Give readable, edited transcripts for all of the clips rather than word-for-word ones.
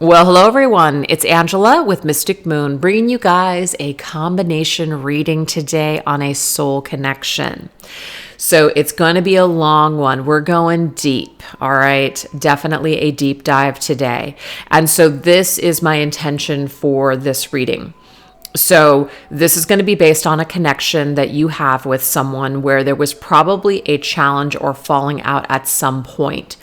Well, hello everyone. It's Angela with Mystic Moon, bringing you guys a combination reading today on a soul connection. So it's going to be a long one. We're going deep. All right. Definitely a deep dive today. And so this is my intention for this reading. So this is going to be based on a connection that you have with someone where there was probably a challenge or falling out at some point.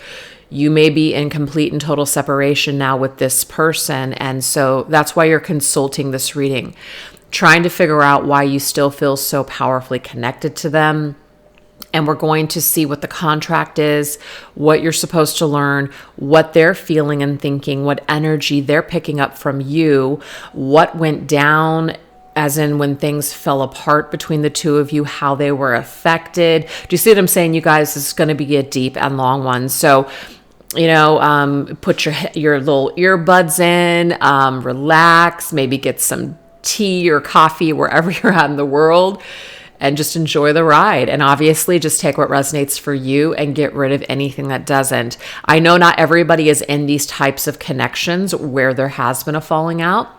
You may be in complete and total separation now with this person. And so that's why you're consulting this reading, trying to figure out why you still feel so powerfully connected to them. And we're going to see what the contract is, what you're supposed to learn, what they're feeling and thinking, what energy they're picking up from you, what went down, as in when things fell apart between the two of you, how they were affected. Do you see what I'm saying, you guys? This is going to be a deep and long one. So, put your little earbuds in, relax, maybe get some tea or coffee wherever you're at in the world, and just enjoy the ride. And obviously just take what resonates for you and get rid of anything that doesn't. I know not everybody is in these types of connections where there has been a falling out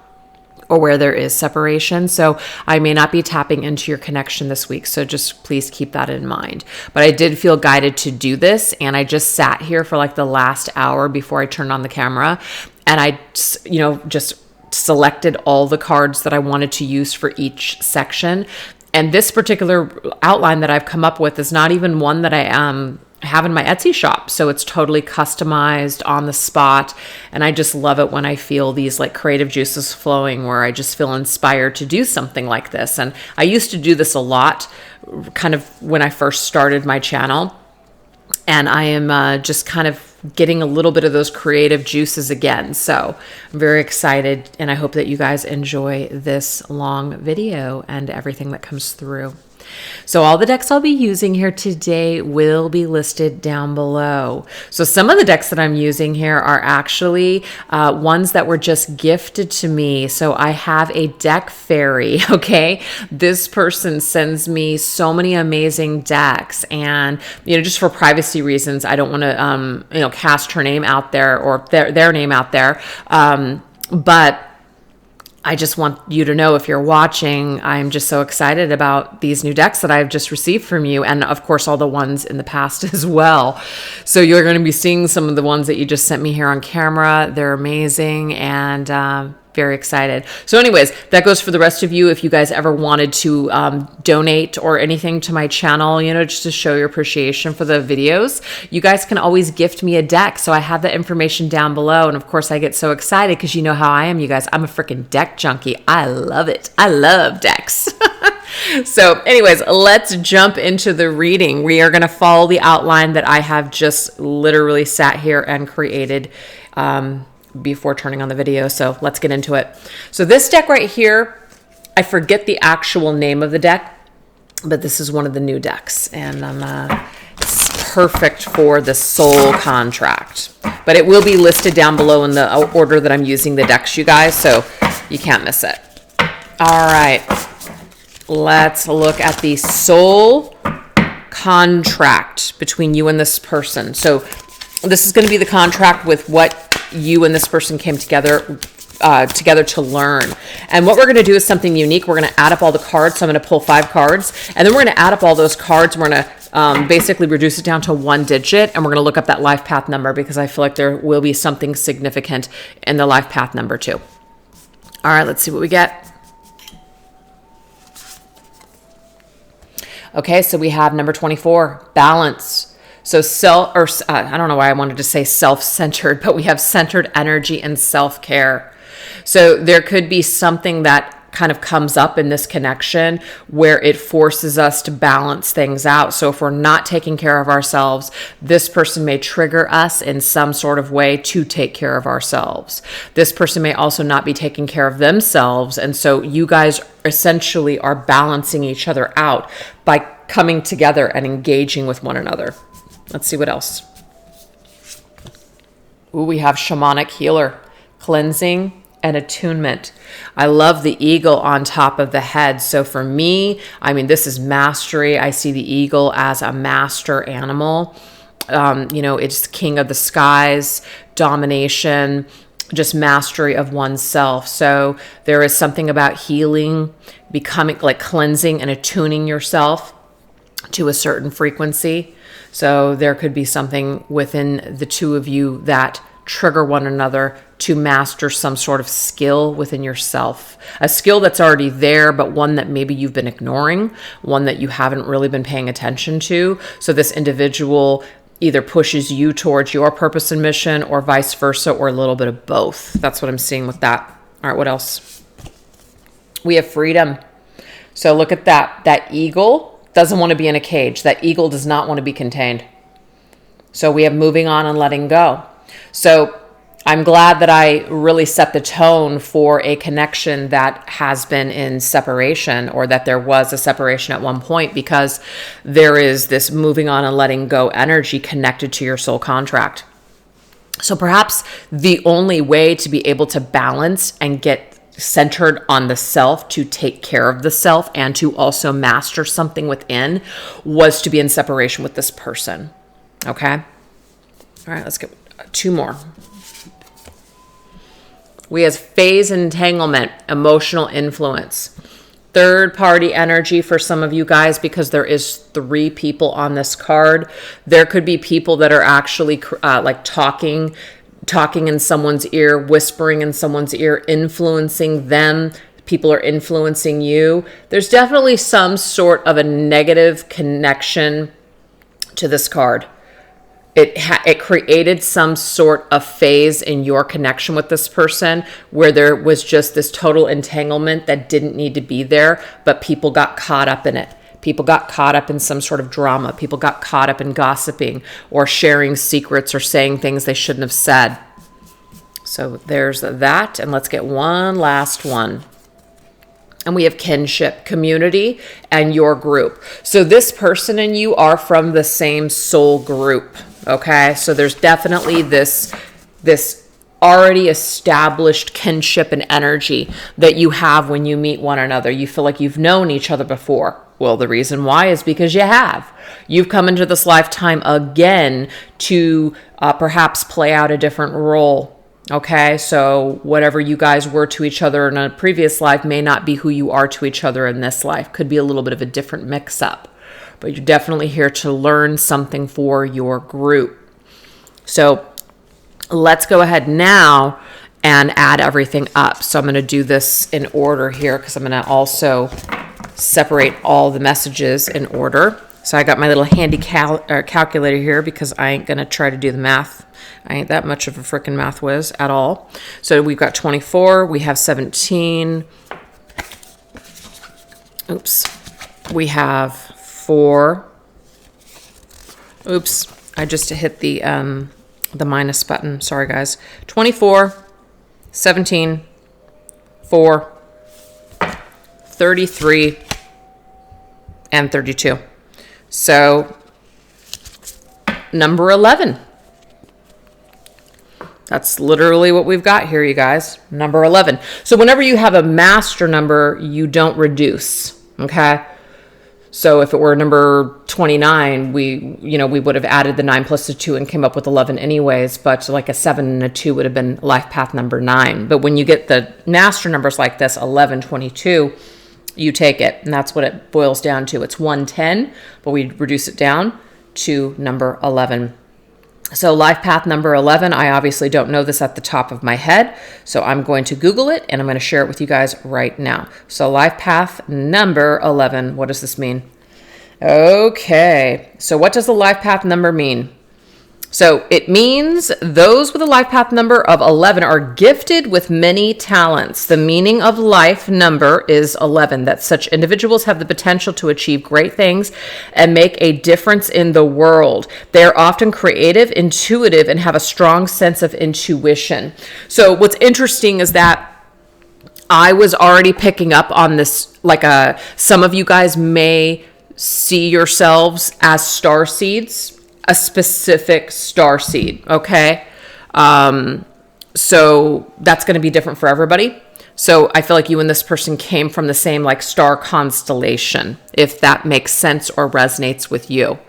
or where there is separation. So I may not be tapping into your connection this week. So just please keep that in mind. But I did feel guided to do this. And I just sat here for like the last hour before I turned on the camera. And I, just selected all the cards that I wanted to use for each section. And this particular outline that I've come up with is not even one that I have in my Etsy shop. So it's totally customized on the spot. And I just love it when I feel these like creative juices flowing where I just feel inspired to do something like this. And I used to do this a lot kind of when I first started my channel. And I am just kind of getting a little bit of those creative juices again. So I'm very excited, and I hope that you guys enjoy this long video and everything that comes through. So all the decks I'll be using here today will be listed down below. So some of the decks that I'm using here are actually ones that were just gifted to me. So I have a deck fairy, okay? This person sends me so many amazing decks, and just for privacy reasons, I don't want to cast her name out there or their name out there. But I just want you to know, if you're watching, I'm just so excited about these new decks that I've just received from you. And of course, all the ones in the past as well. So you're going to be seeing some of the ones that you just sent me here on camera. They're amazing, and very excited. So anyways, that goes for the rest of you. If you guys ever wanted to donate or anything to my channel, just to show your appreciation for the videos, you guys can always gift me a deck. So I have that information down below. And of course, I get so excited because you know how I am, you guys. I'm a freaking deck junkie. I love it. I love decks. So anyways, let's jump into the reading. We are going to follow the outline that I have just literally sat here and created before turning on the video. So let's get into it. So this deck right here, I forget the actual name of the deck, but this is one of the new decks, and it's perfect for the soul contract. But it will be listed down below in the order that I'm using the decks, you guys, so you can't miss it. All right, let's look at the soul contract between you and this person. So this is going to be the contract with what you and this person came together to learn. And what we're going to do is something unique. We're going to add up all the cards. So I'm going to pull 5 cards, and then we're going to add up all those cards. We're going to basically reduce it down to 1 digit, and we're going to look up that life path number, because I feel like there will be something significant in the life path number too. All right, let's see what we get. Okay, so we have number 24, balance. So I don't know why I wanted to say self-centered, but we have centered energy and self-care. So there could be something that kind of comes up in this connection where it forces us to balance things out. So if we're not taking care of ourselves, this person may trigger us in some sort of way to take care of ourselves. This person may also not be taking care of themselves. And so you guys essentially are balancing each other out by coming together and engaging with one another. Let's see what else. Ooh, we have shamanic healer, cleansing and attunement. I love the eagle on top of the head. So for me, this is mastery. I see the eagle as a master animal. It's king of the skies, domination, just mastery of oneself. So there is something about healing, becoming like cleansing and attuning yourself to a certain frequency. So there could be something within the two of you that trigger one another to master some sort of skill within yourself, a skill that's already there, but one that maybe you've been ignoring, one that you haven't really been paying attention to. So this individual either pushes you towards your purpose and mission, or vice versa, or a little bit of both. That's what I'm seeing with that. All right, what else? We have freedom. So look at that. That eagle doesn't want to be in a cage. That eagle does not want to be contained. So we have moving on and letting go. So I'm glad that I really set the tone for a connection that has been in separation, or that there was a separation at one point, because there is this moving on and letting go energy connected to your soul contract. So perhaps the only way to be able to balance and get centered on the self, to take care of the self and to also master something within, was to be in separation with this person. Okay. All right, let's get 2 more. We have phase entanglement, emotional influence. Third party energy for some of you guys, because there is 3 people on this card. There could be people that are actually like talking in someone's ear, whispering in someone's ear, influencing them. People are influencing you. There's definitely some sort of a negative connection to this card. It created some sort of phase in your connection with this person where there was just this total entanglement that didn't need to be there, but people got caught up in it. People got caught up in some sort of drama. People got caught up in gossiping or sharing secrets or saying things they shouldn't have said. So there's that. And let's get one last one. And we have kinship, community, and your group. So this person and you are from the same soul group. Okay, so there's definitely this already established kinship and energy that you have when you meet one another. You feel like you've known each other before. Well, the reason why is because you have. You've come into this lifetime again to perhaps play out a different role. Okay, so whatever you guys were to each other in a previous life may not be who you are to each other in this life. Could be a little bit of a different mix-up. But you're definitely here to learn something for your group. So let's go ahead now and add everything up. So I'm going to do this in order here, because I'm going to also separate all the messages in order. So I got my little handy calculator here, because I ain't going to try to do the math. I ain't that much of a freaking math whiz at all. So we've got 24. We have 17. Oops. We have 4. Oops. I just hit the minus button. Sorry, guys. 24, 17, 4, 33, and 32. So number 11. That's literally what we've got here, you guys. Number 11. So whenever you have a master number, you don't reduce, okay? So if it were number 29, we would have added the 9 plus the 2 and came up with 11 anyways, but like a 7 and a 2 would have been life path number 9. But when you get the master numbers like this, 11, 22, you take it, and that's what it boils down to. It's 110, but we reduce it down to number 11. So life path number 11, I obviously don't know this at the top of my head, so I'm going to Google it, and I'm going to share it with you guys right now. So life path number 11, what does this mean? Okay, so what does the life path number mean? So it means those with a life path number of 11 are gifted with many talents. The meaning of life number is 11, that such individuals have the potential to achieve great things and make a difference in the world. They are often creative, intuitive, and have a strong sense of intuition. So what's interesting is that I was already picking up on this, some of you guys may see yourselves as star seeds, a specific star seed, okay? So that's going to be different for everybody. So I feel like you and this person came from the same star constellation, if that makes sense or resonates with you,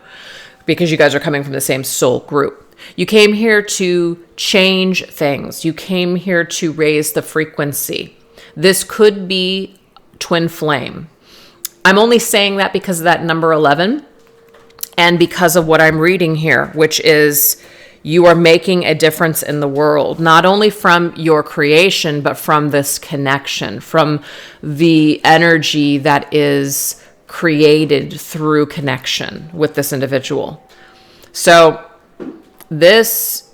because you guys are coming from the same soul group. You came here to change things. You came here to raise the frequency. This could be twin flame. I'm only saying that because of that number 11 and because of what I'm reading here, which is you are making a difference in the world, not only from your creation, but from this connection, from the energy that is created through connection with this individual. So this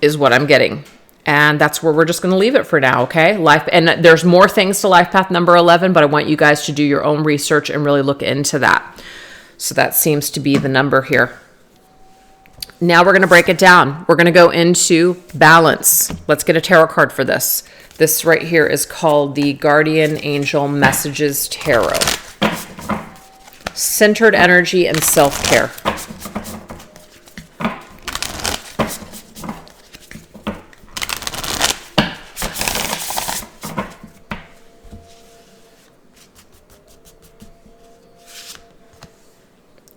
is what I'm getting. And that's where we're just going to leave it for now, okay? Life, and there's more things to life path number 11, but I want you guys to do your own research and really look into that. So that seems to be the number here. Now we're going to break it down. We're going to go into balance. Let's get a tarot card for this. This right here is called the Guardian Angel Messages Tarot. Centered energy and self-care.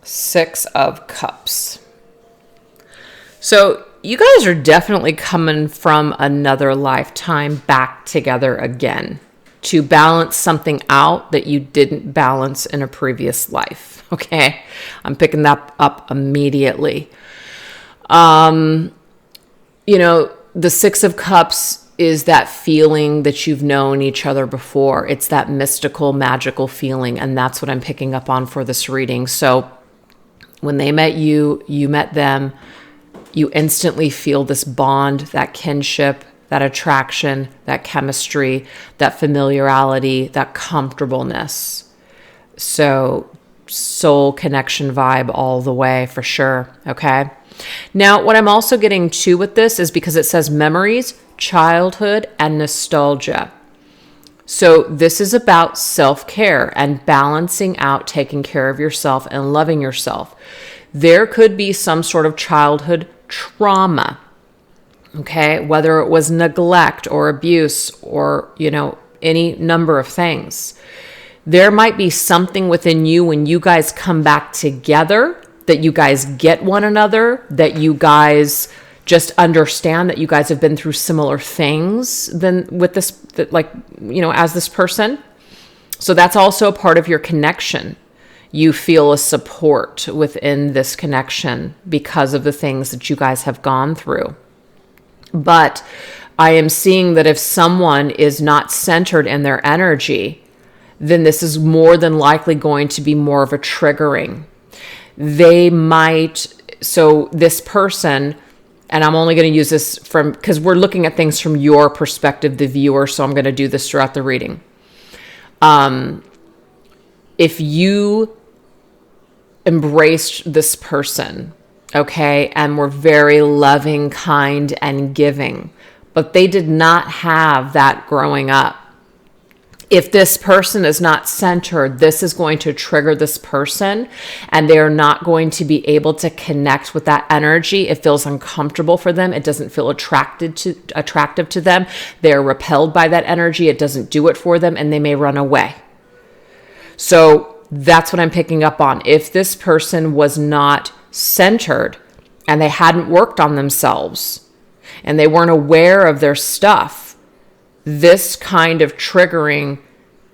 Six of Cups. So you guys are definitely coming from another lifetime back together again to balance something out that you didn't balance in a previous life. Okay. I'm picking that up immediately. The Six of Cups is that feeling that you've known each other before. It's that mystical, magical feeling. And that's what I'm picking up on for this reading. So when they met you, you met them, you instantly feel this bond, that kinship, that attraction, that chemistry, that familiarity, that comfortableness. So soul connection vibe all the way for sure, okay? Now, what I'm also getting to with this is because it says memories, childhood, and nostalgia. So this is about self-care and balancing out taking care of yourself and loving yourself. There could be some sort of childhood trauma, okay? Whether it was neglect or abuse or, any number of things. There might be something within you when you guys come back together, that you guys get one another, that you guys just understand that you guys have been through similar things than with this, as this person. So that's also a part of your connection. You feel a support within this connection because of the things that you guys have gone through. But I am seeing that if someone is not centered in their energy, then this is more than likely going to be more of a triggering. So this person, and I'm only going to use this because we're looking at things from your perspective, the viewer, so I'm going to do this throughout the reading. If you embraced this person, okay, and were very loving, kind, and giving, but they did not have that growing up. If this person is not centered, this is going to trigger this person and they are not going to be able to connect with that energy. It feels uncomfortable for them. It doesn't feel attractive to them. They're repelled by that energy. It doesn't do it for them and they may run away. So that's what I'm picking up on. If this person was not centered and they hadn't worked on themselves and they weren't aware of their stuff, this kind of triggering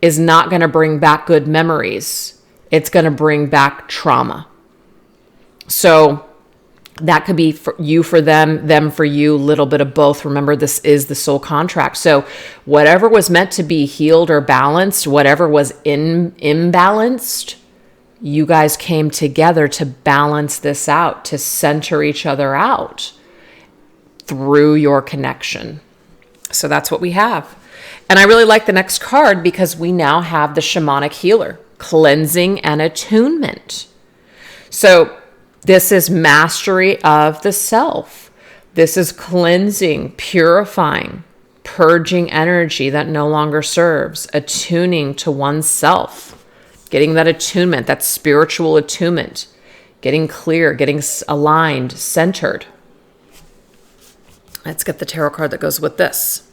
is not going to bring back good memories. It's going to bring back trauma. So that could be for you, for them for you, a little bit of both. Remember, this is the soul contract. So whatever was meant to be healed or balanced, whatever was imbalanced, you guys came together to balance this out, to center each other out through your connection. So that's what we have. And I really like the next card because we now have the shamanic healer, cleansing and attunement. So this is mastery of the self. This is cleansing, purifying, purging energy that no longer serves, attuning to oneself, getting that attunement, that spiritual attunement, getting clear, getting aligned, centered. Let's get the tarot card that goes with this.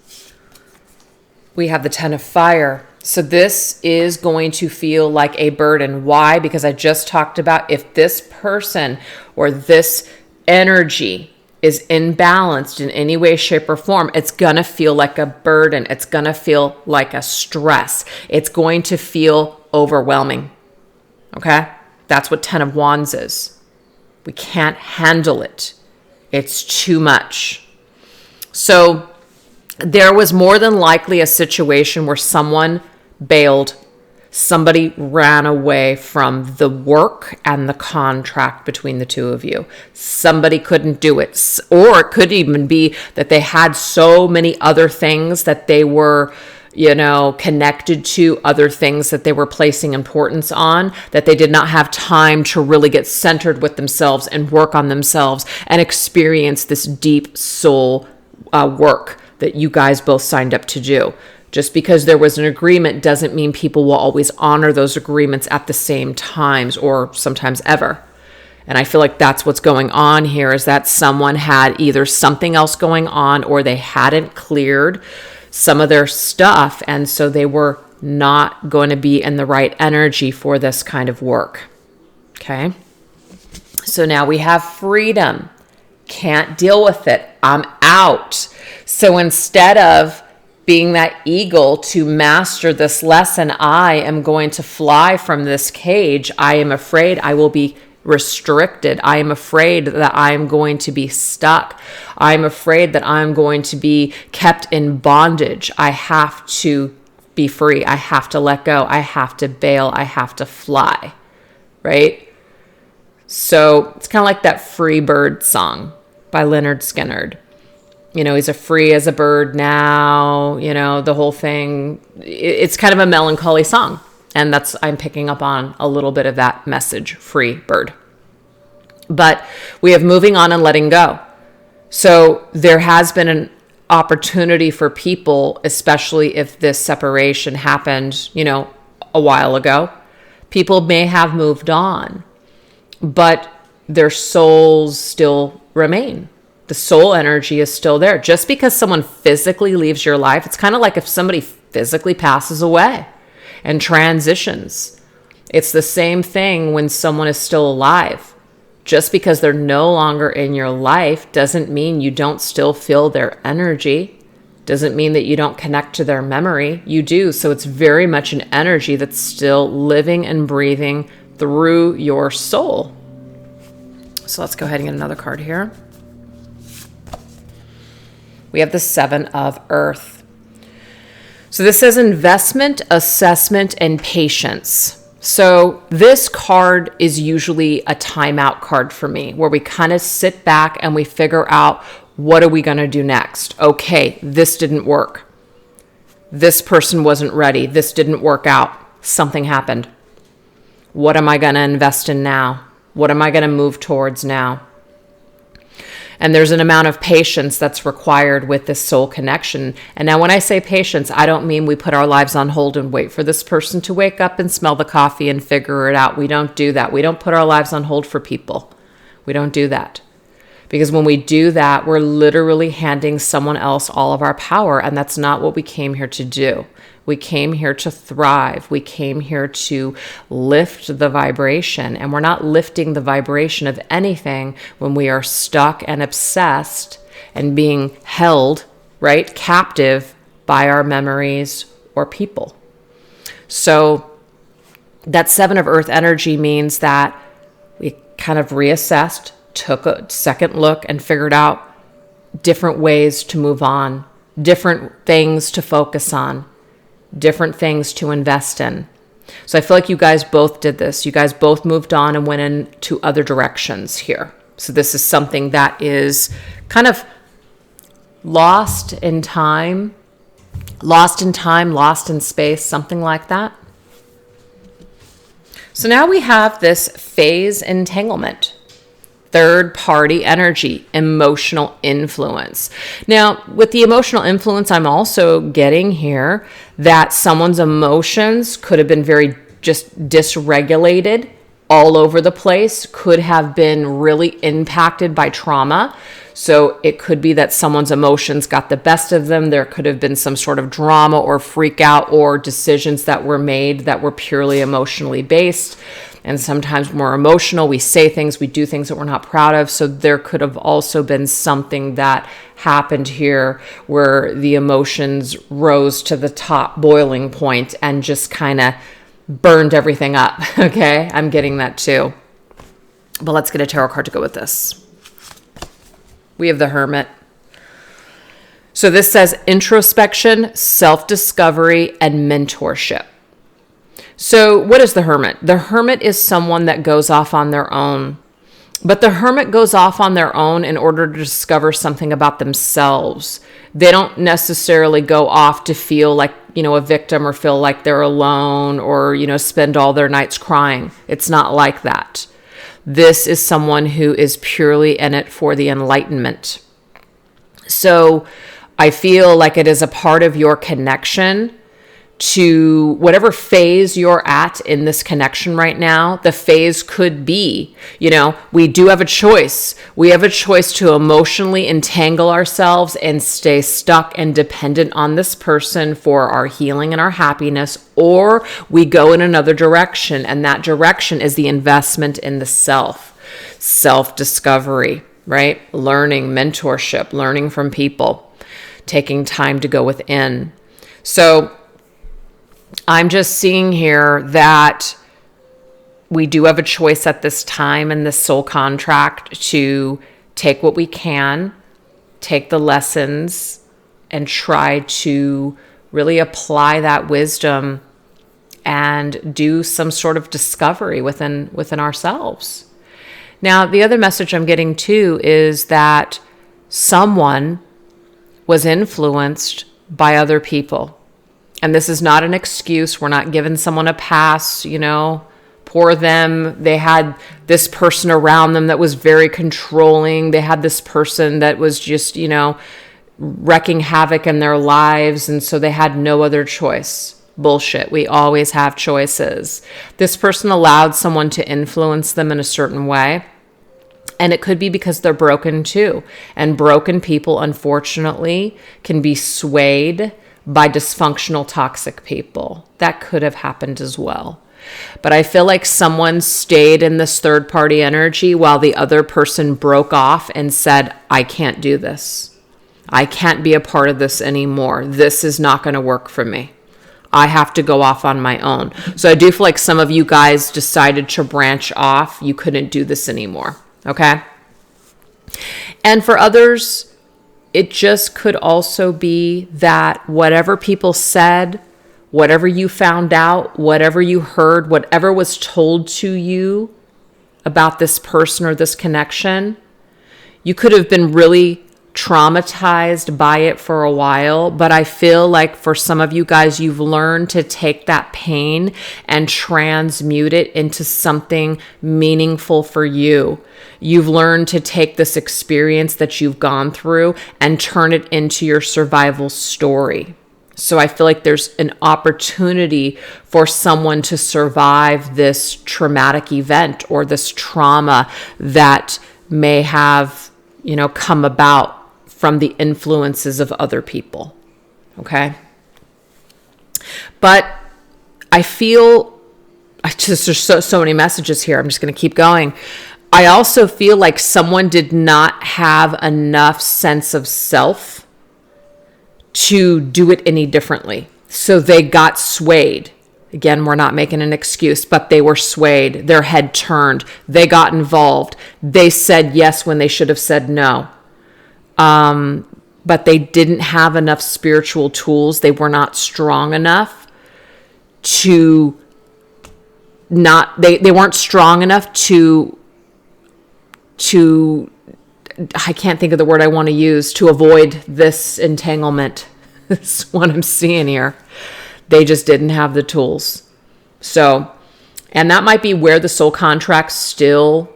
We have the Ten of Fire. So this is going to feel like a burden. Why? Because I just talked about if this person or this energy is imbalanced in any way, shape, or form, it's going to feel like a burden. It's going to feel like a stress. It's going to feel overwhelming. Okay? That's what 10 of Wands is. We can't handle it. It's too much. So there was more than likely a situation where someone bailed. Somebody ran away from the work and the contract between the two of you. Somebody couldn't do it. Or it could even be that they had so many other things that they were, connected to, other things that they were placing importance on, that they did not have time to really get centered with themselves and work on themselves and experience this deep soul work that you guys both signed up to do. Just because there was an agreement doesn't mean people will always honor those agreements at the same times or sometimes ever. And I feel like that's what's going on here, is that someone had either something else going on or they hadn't cleared some of their stuff. And so they were not going to be in the right energy for this kind of work. Okay. So now we have freedom. Can't deal with it. I'm out. So instead of being that eagle to master this lesson, I am going to fly from this cage. I am afraid I will be restricted. I am afraid that I am going to be stuck. I'm afraid that I'm going to be kept in bondage. I have to be free. I have to let go. I have to bail. I have to fly, right? So it's kind of like that Free Bird song by Leonard Skinner. He's a free as a bird now, the whole thing. It's kind of a melancholy song. And I'm picking up on a little bit of that message, free bird. But we have moving on and letting go. So there has been an opportunity for people, especially if this separation happened, a while ago. People may have moved on, but their souls still remain. The soul energy is still there. Just because someone physically leaves your life, it's kind of like if somebody physically passes away and transitions. It's the same thing when someone is still alive. Just because they're no longer in your life doesn't mean you don't still feel their energy. Doesn't mean that you don't connect to their memory. You do. So it's very much an energy that's still living and breathing through your soul. So let's go ahead and get another card here. We have the 7 of Earth. So this says investment, assessment, and patience. So this card is usually a timeout card for me, where we kind of sit back and we figure out, what are we going to do next? Okay, this didn't work. This person wasn't ready. This didn't work out. Something happened. What am I going to invest in now? What am I going to move towards now? And there's an amount of patience that's required with this soul connection. And now when I say patience, I don't mean we put our lives on hold and wait for this person to wake up and smell the coffee and figure it out. We don't do that. We don't put our lives on hold for people. We don't do that. Because when we do that, we're literally handing someone else all of our power. And that's not what we came here to do. We came here to thrive. We came here to lift the vibration. And we're not lifting the vibration of anything when we are stuck and obsessed and being held, right, captive by our memories or people. So that 7 of Earth energy means that we kind of reassessed, took a second look, and figured out different ways to move on, different things to focus on, different things to invest in. So I feel like you guys both did this. You guys both moved on and went into other directions here. So this is something that is kind of lost in time, lost in space, something like that. So now we have this phase entanglement. Third party energy, emotional influence. Now, with the emotional influence, I'm also getting here that someone's emotions could have been very just dysregulated all over the place, could have been really impacted by trauma. So it could be that someone's emotions got the best of them. There could have been some sort of drama or freak out or decisions that were made that were purely emotionally based. And sometimes we're emotional. We say things, we do things that we're not proud of. So there could have also been something that happened here where the emotions rose to the top boiling point and just kind of burned everything up. Okay, I'm getting that too. But let's get a tarot card to go with this. We have the Hermit. So this says introspection, self-discovery, and mentorship. So what is the Hermit? The Hermit is someone that goes off on their own. But the Hermit goes off on their own in order to discover something about themselves. They don't necessarily go off to feel like, a victim or feel like they're alone or, spend all their nights crying. It's not like that. This is someone who is purely in it for the enlightenment. So I feel like it is a part of your connection to whatever phase you're at in this connection right now. The phase could be, we do have a choice. We have a choice to emotionally entangle ourselves and stay stuck and dependent on this person for our healing and our happiness, or we go in another direction. And that direction is the investment in the self-discovery, right? Learning, mentorship, learning from people, taking time to go within. So I'm just seeing here that we do have a choice at this time in this soul contract to take what we can, take the lessons, and try to really apply that wisdom and do some sort of discovery within ourselves. Now, the other message I'm getting too is that someone was influenced by other people. And this is not an excuse. We're not giving someone a pass, poor them. They had this person around them that was very controlling. They had this person that was just, wrecking havoc in their lives. And so they had no other choice. Bullshit. We always have choices. This person allowed someone to influence them in a certain way. And it could be because they're broken too. And broken people, unfortunately, can be swayed by dysfunctional, toxic people. That could have happened as well. But I feel like someone stayed in this third party energy while the other person broke off and said, I can't do this. I can't be a part of this anymore. This is not going to work for me. I have to go off on my own. So I do feel like some of you guys decided to branch off. You couldn't do this anymore. Okay. And for others, it just could also be that whatever people said, whatever you found out, whatever you heard, whatever was told to you about this person or this connection, you could have been really traumatized by it for a while, but I feel like for some of you guys, you've learned to take that pain and transmute it into something meaningful for you. You've learned to take this experience that you've gone through and turn it into your survival story. So I feel like there's an opportunity for someone to survive this traumatic event or this trauma that may have, come about from the influences of other people. Okay. But I feel there's so many messages here. I'm just going to keep going. I also feel like someone did not have enough sense of self to do it any differently. So they got swayed. Again, we're not making an excuse, but they were swayed. Their head turned. They got involved. They said yes when they should have said no. But they didn't have enough spiritual tools. They were not strong enough to they weren't strong enough to I can't think of the word I want to use, to avoid this entanglement. That's what I'm seeing here. They just didn't have the tools. So, and that might be where the soul contract still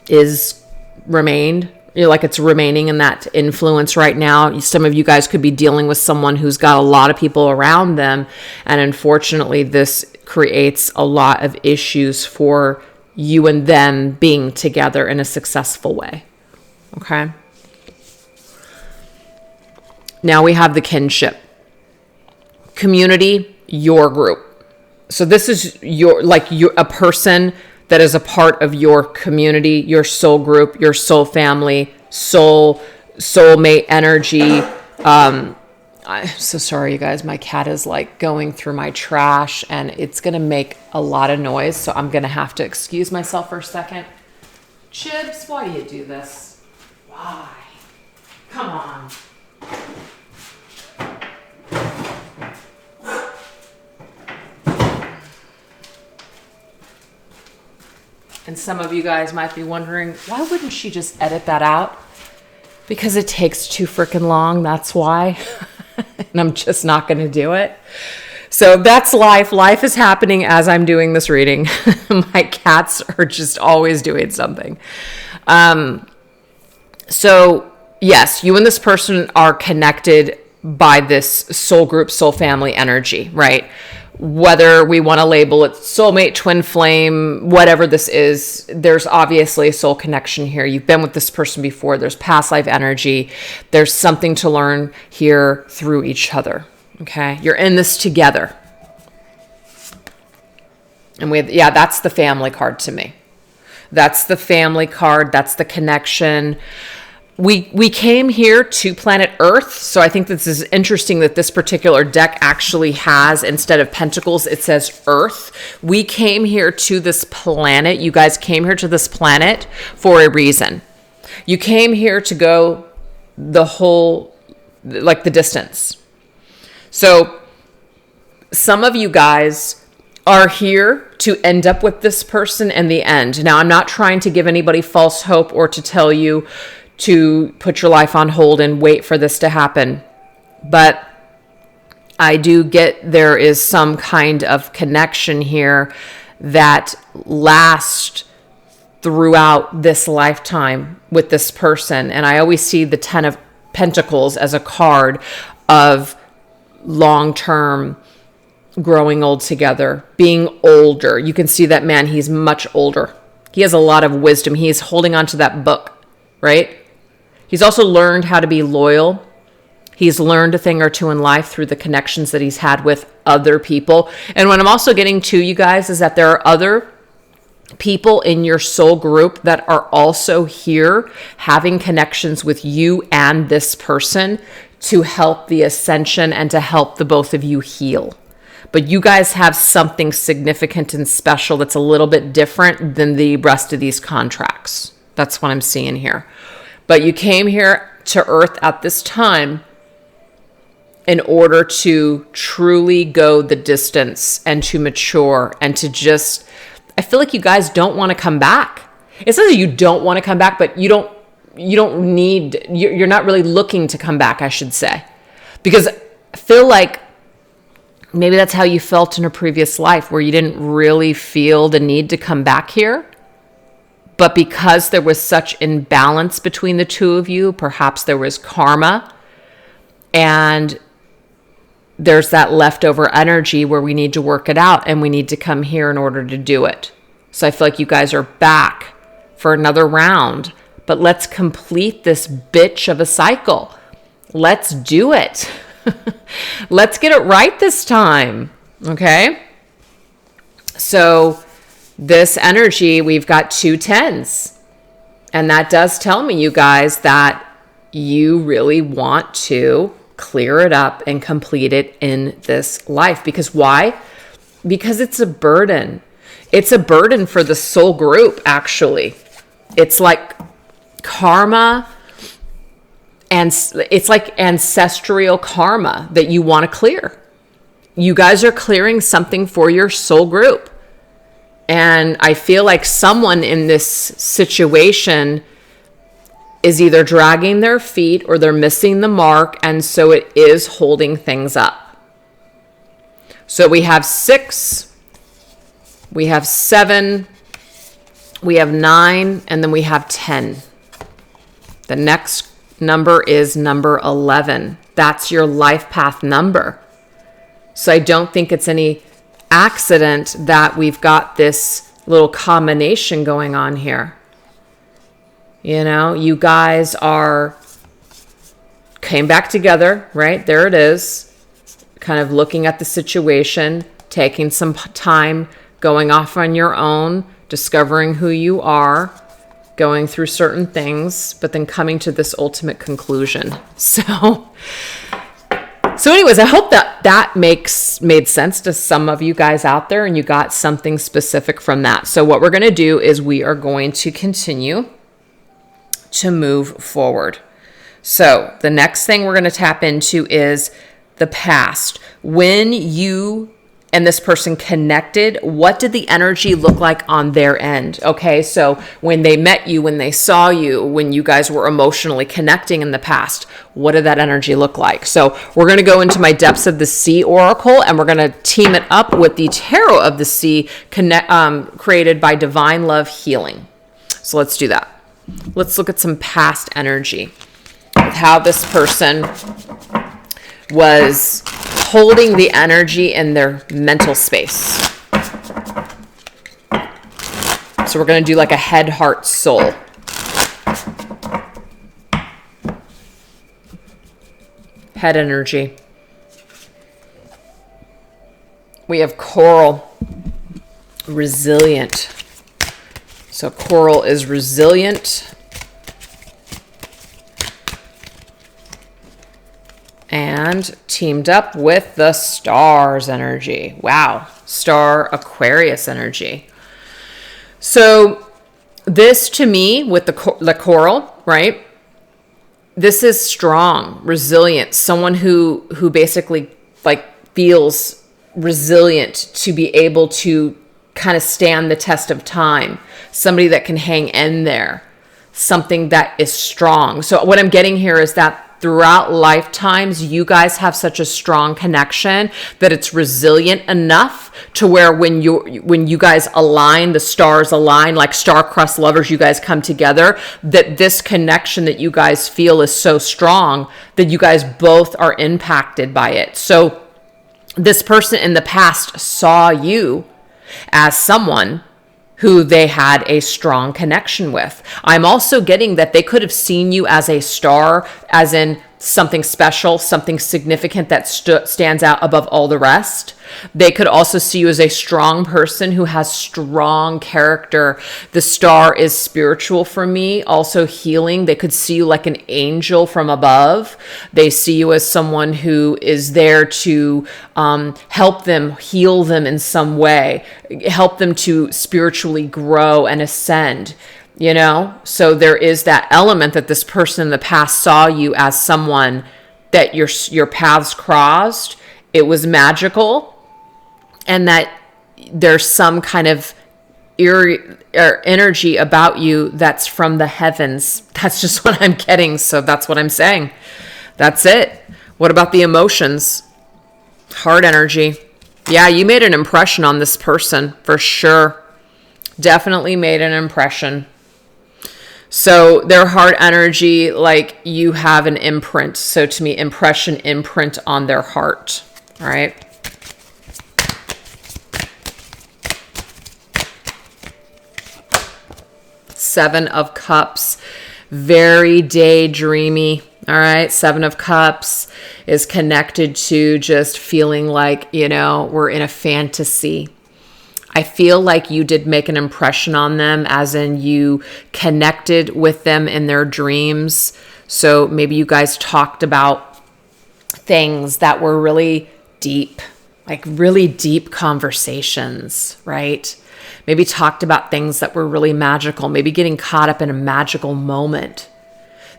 is remained. Like it's remaining in that influence right now. Some of you guys could be dealing with someone who's got a lot of people around them. And unfortunately, this creates a lot of issues for you and them being together in a successful way. Okay. Now we have the kinship. Community, your group. So this is you're a person that is a part of your community, your soul group, your soul family, soulmate energy. I'm so sorry, you guys. My cat is like going through my trash and it's going to make a lot of noise. So I'm going to have to excuse myself for a second. Chibs, why do you do this? Why? Come on. And some of you guys might be wondering, why wouldn't she just edit that out? Because it takes too freaking long. That's why. And I'm just not going to do it. So that's life. Life is happening as I'm doing this reading. My cats are just always doing something. So yes, you and this person are connected by this soul group, soul family energy, right? Whether we want to label it soulmate, twin flame, whatever this is, there's obviously a soul connection here. You've been with this person before. There's past life energy. There's something to learn here through each other. Okay. You're in this together. And that's the family card to me. That's the family card. That's the connection. We came here to planet Earth, so I think this is interesting that this particular deck actually has, instead of pentacles, it says Earth. We came here to this planet. You guys came here to this planet for a reason. You came here to go the whole, like the distance. So some of you guys are here to end up with this person in the end. Now, I'm not trying to give anybody false hope or to tell you to put your life on hold and wait for this to happen. But I do get there is some kind of connection here that lasts throughout this lifetime with this person. And I always see the 10 of Pentacles as a card of long-term growing old together, being older. You can see that man, he's much older. He has a lot of wisdom. He's holding on to that book, right? He's also learned how to be loyal. He's learned a thing or two in life through the connections that he's had with other people. And what I'm also getting to, you guys, is that there are other people in your soul group that are also here having connections with you and this person to help the ascension and to help the both of you heal. But you guys have something significant and special that's a little bit different than the rest of these contracts. That's what I'm seeing here. But you came here to Earth at this time in order to truly go the distance and to mature and to just, I feel like you guys don't want to come back. It's not that you don't want to come back, but you're not really looking to come back, I should say. Because I feel like maybe that's how you felt in a previous life where you didn't really feel the need to come back here. But because there was such imbalance between the two of you, perhaps there was karma, and there's that leftover energy where we need to work it out and we need to come here in order to do it. So I feel like you guys are back for another round, but let's complete this bitch of a cycle. Let's do it. Let's get it right this time. Okay. So this energy, we've got 2 10s. And that does tell me, you guys, that you really want to clear it up and complete it in this life. Because why? Because it's a burden. It's a burden for the soul group, actually. It's like karma, and it's like ancestral karma that you want to clear. You guys are clearing something for your soul group. And I feel like someone in this situation is either dragging their feet or they're missing the mark. And so it is holding things up. So we have 6, we have 7, we have 9, and then we have 10. The next number is number 11. That's your life path number. So I don't think it's any accident that we've got this little combination going on here. You know, you guys came back together, right? There it is. Kind of looking at the situation, taking some time, going off on your own, discovering who you are, going through certain things, but then coming to this ultimate conclusion. So anyways, I hope that made sense to some of you guys out there and you got something specific from that. So what we're going to do is we are going to continue to move forward. So the next thing we're going to tap into is the past. When you and this person connected, what did the energy look like on their end? Okay, so when they met you, when they saw you, when you guys were emotionally connecting in the past, what did that energy look like? So we're going to go into my Depths of the Sea Oracle, and we're going to team it up with the Tarot of the Sea created by Divine Love Healing. So let's do that. Let's look at some past energy with how this person was holding the energy in their mental space. So we're going to do like a head, heart, soul. Head energy. We have coral, resilient. So coral is resilient. And teamed up with the stars energy. Wow. Star Aquarius energy. So this to me with the coral, right? This is strong, resilient, someone who basically like feels resilient to be able to kind of stand the test of time. Somebody that can hang in there. Something that is strong. So what I'm getting here is that throughout lifetimes, you guys have such a strong connection that it's resilient enough to where when you guys align, the stars align, like star-crossed lovers, you guys come together, that this connection that you guys feel is so strong that you guys both are impacted by it. So this person in the past saw you as someone who they had a strong connection with. I'm also getting that they could have seen you as a star, as in something special, something significant that stands out above all the rest. They could also see you as a strong person who has strong character. The star is spiritual for me, also healing. They could see you like an angel from above. They see you as someone who is there to help them, heal them in some way, help them to spiritually grow and ascend. You know, so there is that element that this person in the past saw you as someone that your paths crossed. It was magical, and that there's some kind of energy about you that's from the heavens. That's just what I'm getting. So that's what I'm saying. That's it. What about the emotions? Heart energy. Yeah, you made an impression on this person for sure. Definitely made an impression. So their heart energy, like you have an imprint. So to me, impression, imprint on their heart. All right. Seven of Cups, very daydreamy. All right. Seven of Cups is connected to just feeling like, you know, we're in a fantasy. I feel like you did make an impression on them, as in you connected with them in their dreams. So maybe you guys talked about things that were really deep, like really deep conversations, right? Maybe talked about things that were really magical, maybe getting caught up in a magical moment.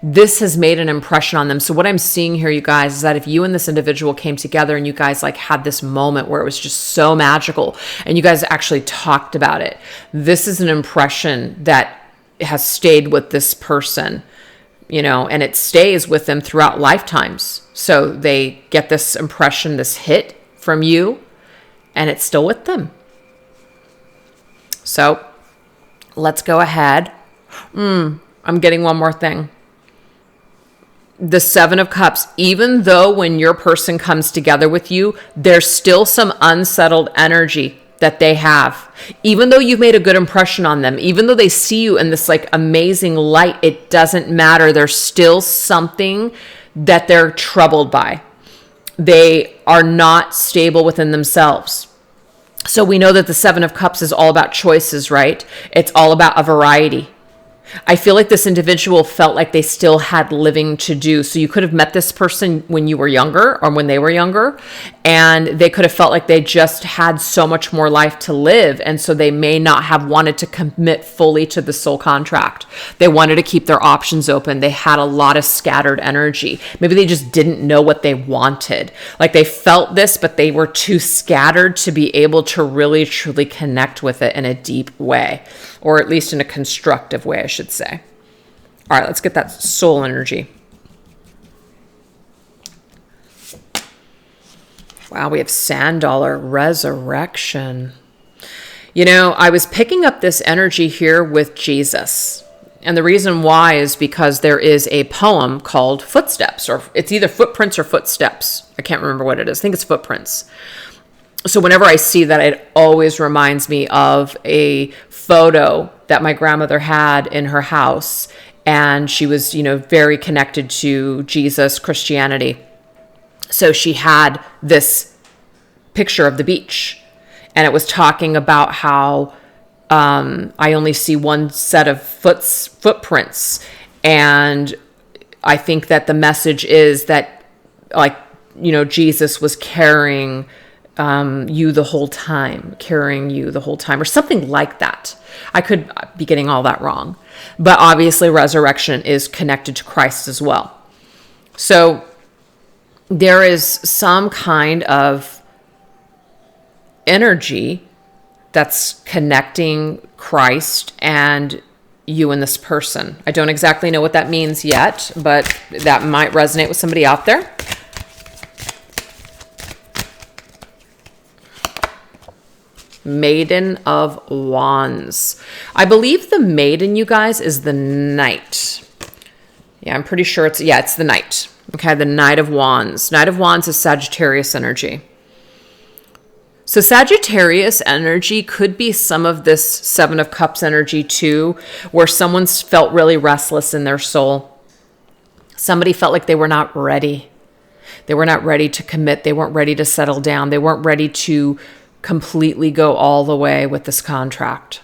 This has made an impression on them. So what I'm seeing here, you guys, is that if you and this individual came together and you guys like had this moment where it was just so magical and you guys actually talked about it, this is an impression that has stayed with this person, you know, and it stays with them throughout lifetimes. So they get this impression, this hit from you, and it's still with them. So let's go ahead. I'm getting one more thing. The Seven of Cups, even though when your person comes together with you, there's still some unsettled energy that they have. Even though you've made a good impression on them, even though they see you in this like amazing light, it doesn't matter. There's still something that they're troubled by. They are not stable within themselves. So we know that the Seven of Cups is all about choices, right? It's all about a variety. I feel like this individual felt like they still had living to do. So you could have met this person when you were younger or when they were younger, and they could have felt like they just had so much more life to live. And so they may not have wanted to commit fully to the soul contract. They wanted to keep their options open. They had a lot of scattered energy. Maybe they just didn't know what they wanted. Like they felt this, but they were too scattered to be able to really, truly connect with it in a deep way, or at least in a constructive way, I should say. All right, let's get that soul energy. Wow, we have Sand Dollar, Resurrection. You know, I was picking up this energy here with Jesus. And the reason why is because there is a poem called Footsteps, or it's either Footprints or Footsteps. I can't remember what it is. I think it's Footprints. So whenever I see that, it always reminds me of a photo that my grandmother had in her house. And she was, very connected to Jesus, Christianity. So she had this picture of the beach. And it was talking about how I only see one set of footprints. And I think that the message is that, Jesus was carrying you the whole time, or something like that. I could be getting all that wrong. But obviously resurrection is connected to Christ as well. So there is some kind of energy that's connecting Christ and you and this person. I don't exactly know what that means yet, but that might resonate with somebody out there. Maiden of Wands. I believe the maiden, you guys, is the Knight. Yeah, I'm pretty sure it's the Knight. Okay, the Knight of Wands. Knight of Wands is Sagittarius energy. So Sagittarius energy could be some of this Seven of Cups energy too, where someone's felt really restless in their soul. Somebody felt like they were not ready. They were not ready to commit. They weren't ready to settle down. They weren't ready to completely go all the way with this contract.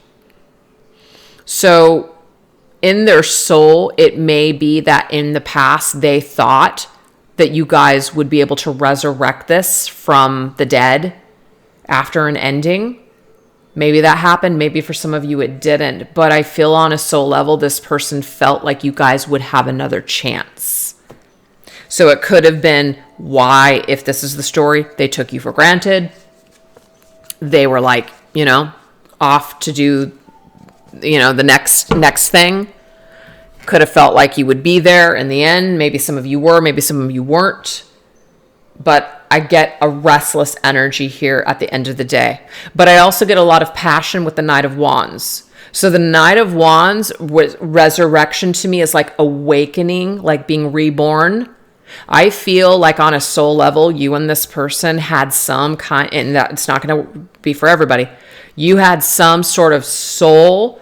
So in their soul, it may be that in the past they thought that you guys would be able to resurrect this from the dead after an ending. Maybe that happened. Maybe for some of you it didn't. But I feel on a soul level, this person felt like you guys would have another chance. So it could have been why, if this is the story, they took you for granted. They were like, off to do, the next thing. Could have felt like you would be there in the end. Maybe some of you were, maybe some of you weren't. But I get a restless energy here at the end of the day. But I also get a lot of passion with the Knight of Wands. So the Knight of Wands, resurrection to me is like awakening, like being reborn. I feel like on a soul level, you and this person had some kind, and that it's not going to be for everybody. You had some sort of soul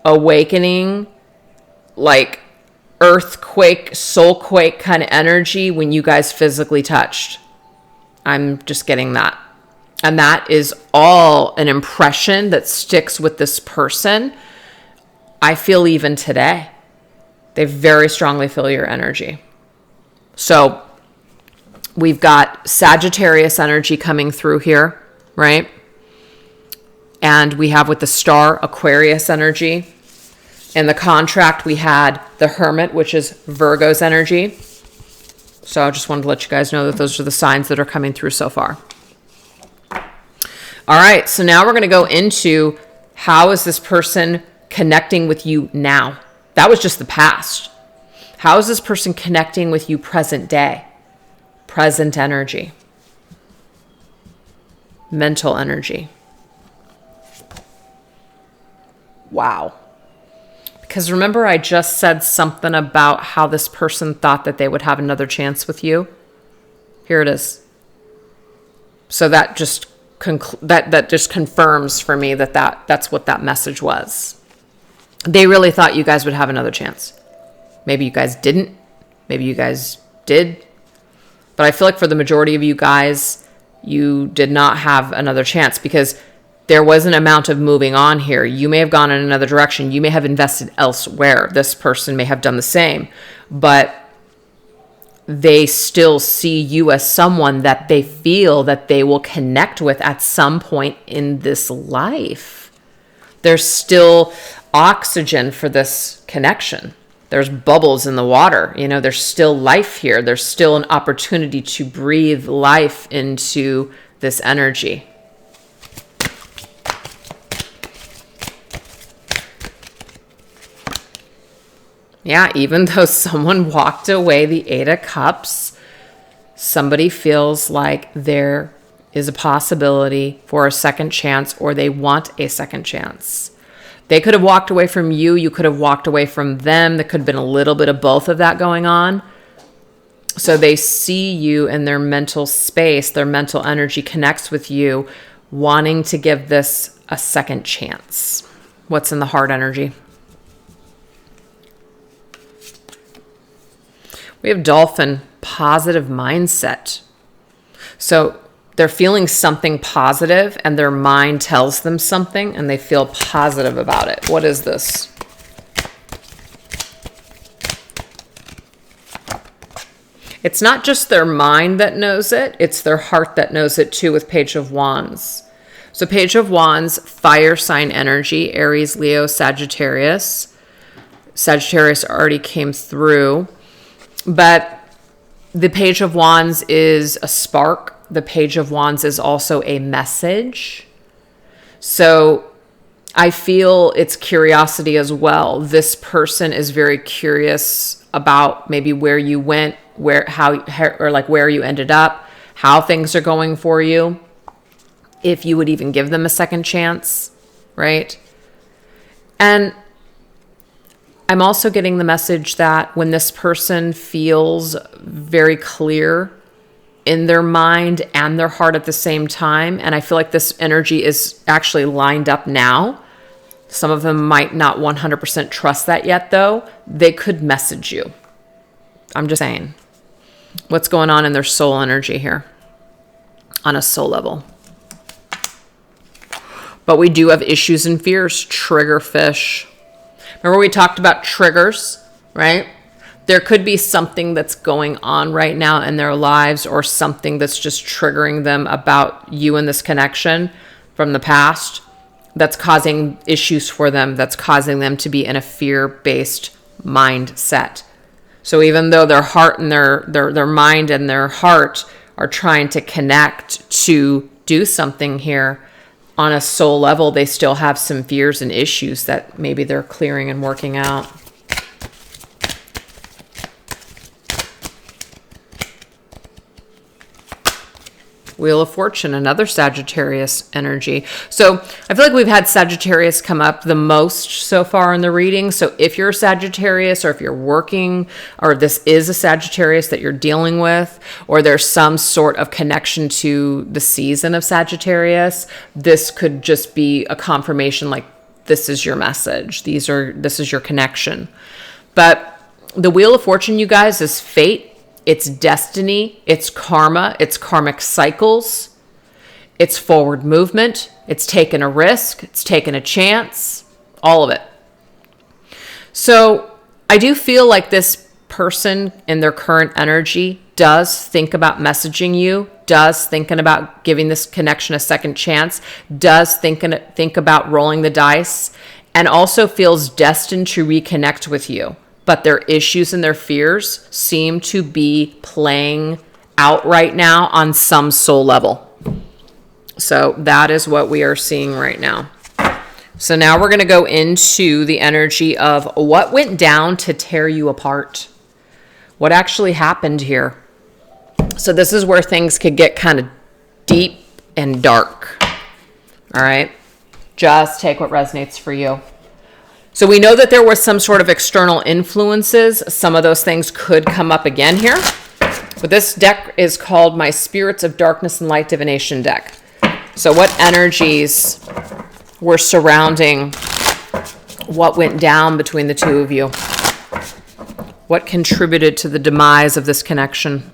awakening, like earthquake, soulquake kind of energy when you guys physically touched. I'm just getting that. And that is all an impression that sticks with this person. I feel even today. They very strongly feel your energy. So we've got Sagittarius energy coming through here, right? And we have with the Star Aquarius energy. In the contract, we had the Hermit, which is Virgo's energy. So I just wanted to let you guys know that those are the signs that are coming through so far. All right, so now we're going to go into how is this person connecting with you now? That was just the past. How is this person connecting with you present day? Present energy. Mental energy. Wow. Because remember I just said something about how this person thought that they would have another chance with you? Here it is. So that just that just confirms for me that's what that message was. They really thought you guys would have another chance. Maybe you guys didn't. Maybe you guys did. But I feel like for the majority of you guys, you did not have another chance, because there was an amount of moving on here. You may have gone in another direction. You may have invested elsewhere. This person may have done the same, but they still see you as someone that they feel that they will connect with at some point in this life. There's still oxygen for this connection. There's bubbles in the water. There's still life here. There's still an opportunity to breathe life into this energy. Yeah, even though someone walked away, the Eight of Cups, somebody feels like there is a possibility for a second chance, or they want a second chance. They could have walked away from you. You could have walked away from them. There could have been a little bit of both of that going on. So they see you in their mental space, their mental energy connects with you, wanting to give this a second chance. What's in the heart energy? We have dolphin, positive mindset. So they're feeling something positive and their mind tells them something and they feel positive about it. What is this? It's not just their mind that knows it, it's their heart that knows it too, with Page of Wands. So Page of Wands, fire sign energy, Aries, Leo, Sagittarius. Sagittarius already came through. But the Page of Wands is a spark. The Page of Wands is also a message. So I feel it's curiosity as well. This person is very curious about maybe where you went, where you ended up, how things are going for you, if you would even give them a second chance, right? And I'm also getting the message that when this person feels very clear in their mind and their heart at the same time, and I feel like this energy is actually lined up now. Some of them might not 100% trust that yet, though. They could message you. I'm just saying. What's going on in their soul energy here on a soul level? But we do have issues and fears. Trigger fish. Remember we talked about triggers, right? There could be something that's going on right now in their lives, or something that's just triggering them about you and this connection from the past that's causing issues for them, that's causing them to be in a fear-based mindset. So even though their heart and their mind and their heart are trying to connect to do something here, on a soul level, they still have some fears and issues that maybe they're clearing and working out. Wheel of Fortune, another Sagittarius energy. So I feel like we've had Sagittarius come up the most so far in the reading. So if you're a Sagittarius, or if you're working, or this is a Sagittarius that you're dealing with, or there's some sort of connection to the season of Sagittarius, this could just be a confirmation, like this is your message. This is your connection. But the Wheel of Fortune, you guys, is fate. It's destiny, it's karma, it's karmic cycles, it's forward movement, it's taking a risk, it's taking a chance, all of it. So I do feel like this person in their current energy does think about messaging you, does thinking about giving this connection a second chance, does think about rolling the dice, and also feels destined to reconnect with you. But their issues and their fears seem to be playing out right now on some soul level. So that is what we are seeing right now. So now we're going to go into the energy of what went down to tear you apart. What actually happened here? So this is where things could get kind of deep and dark. All right. Just take what resonates for you. So we know that there was some sort of external influences. Some of those things could come up again here. But this deck is called my Spirits of Darkness and Light Divination deck. So what energies were surrounding what went down between the two of you? What contributed to the demise of this connection?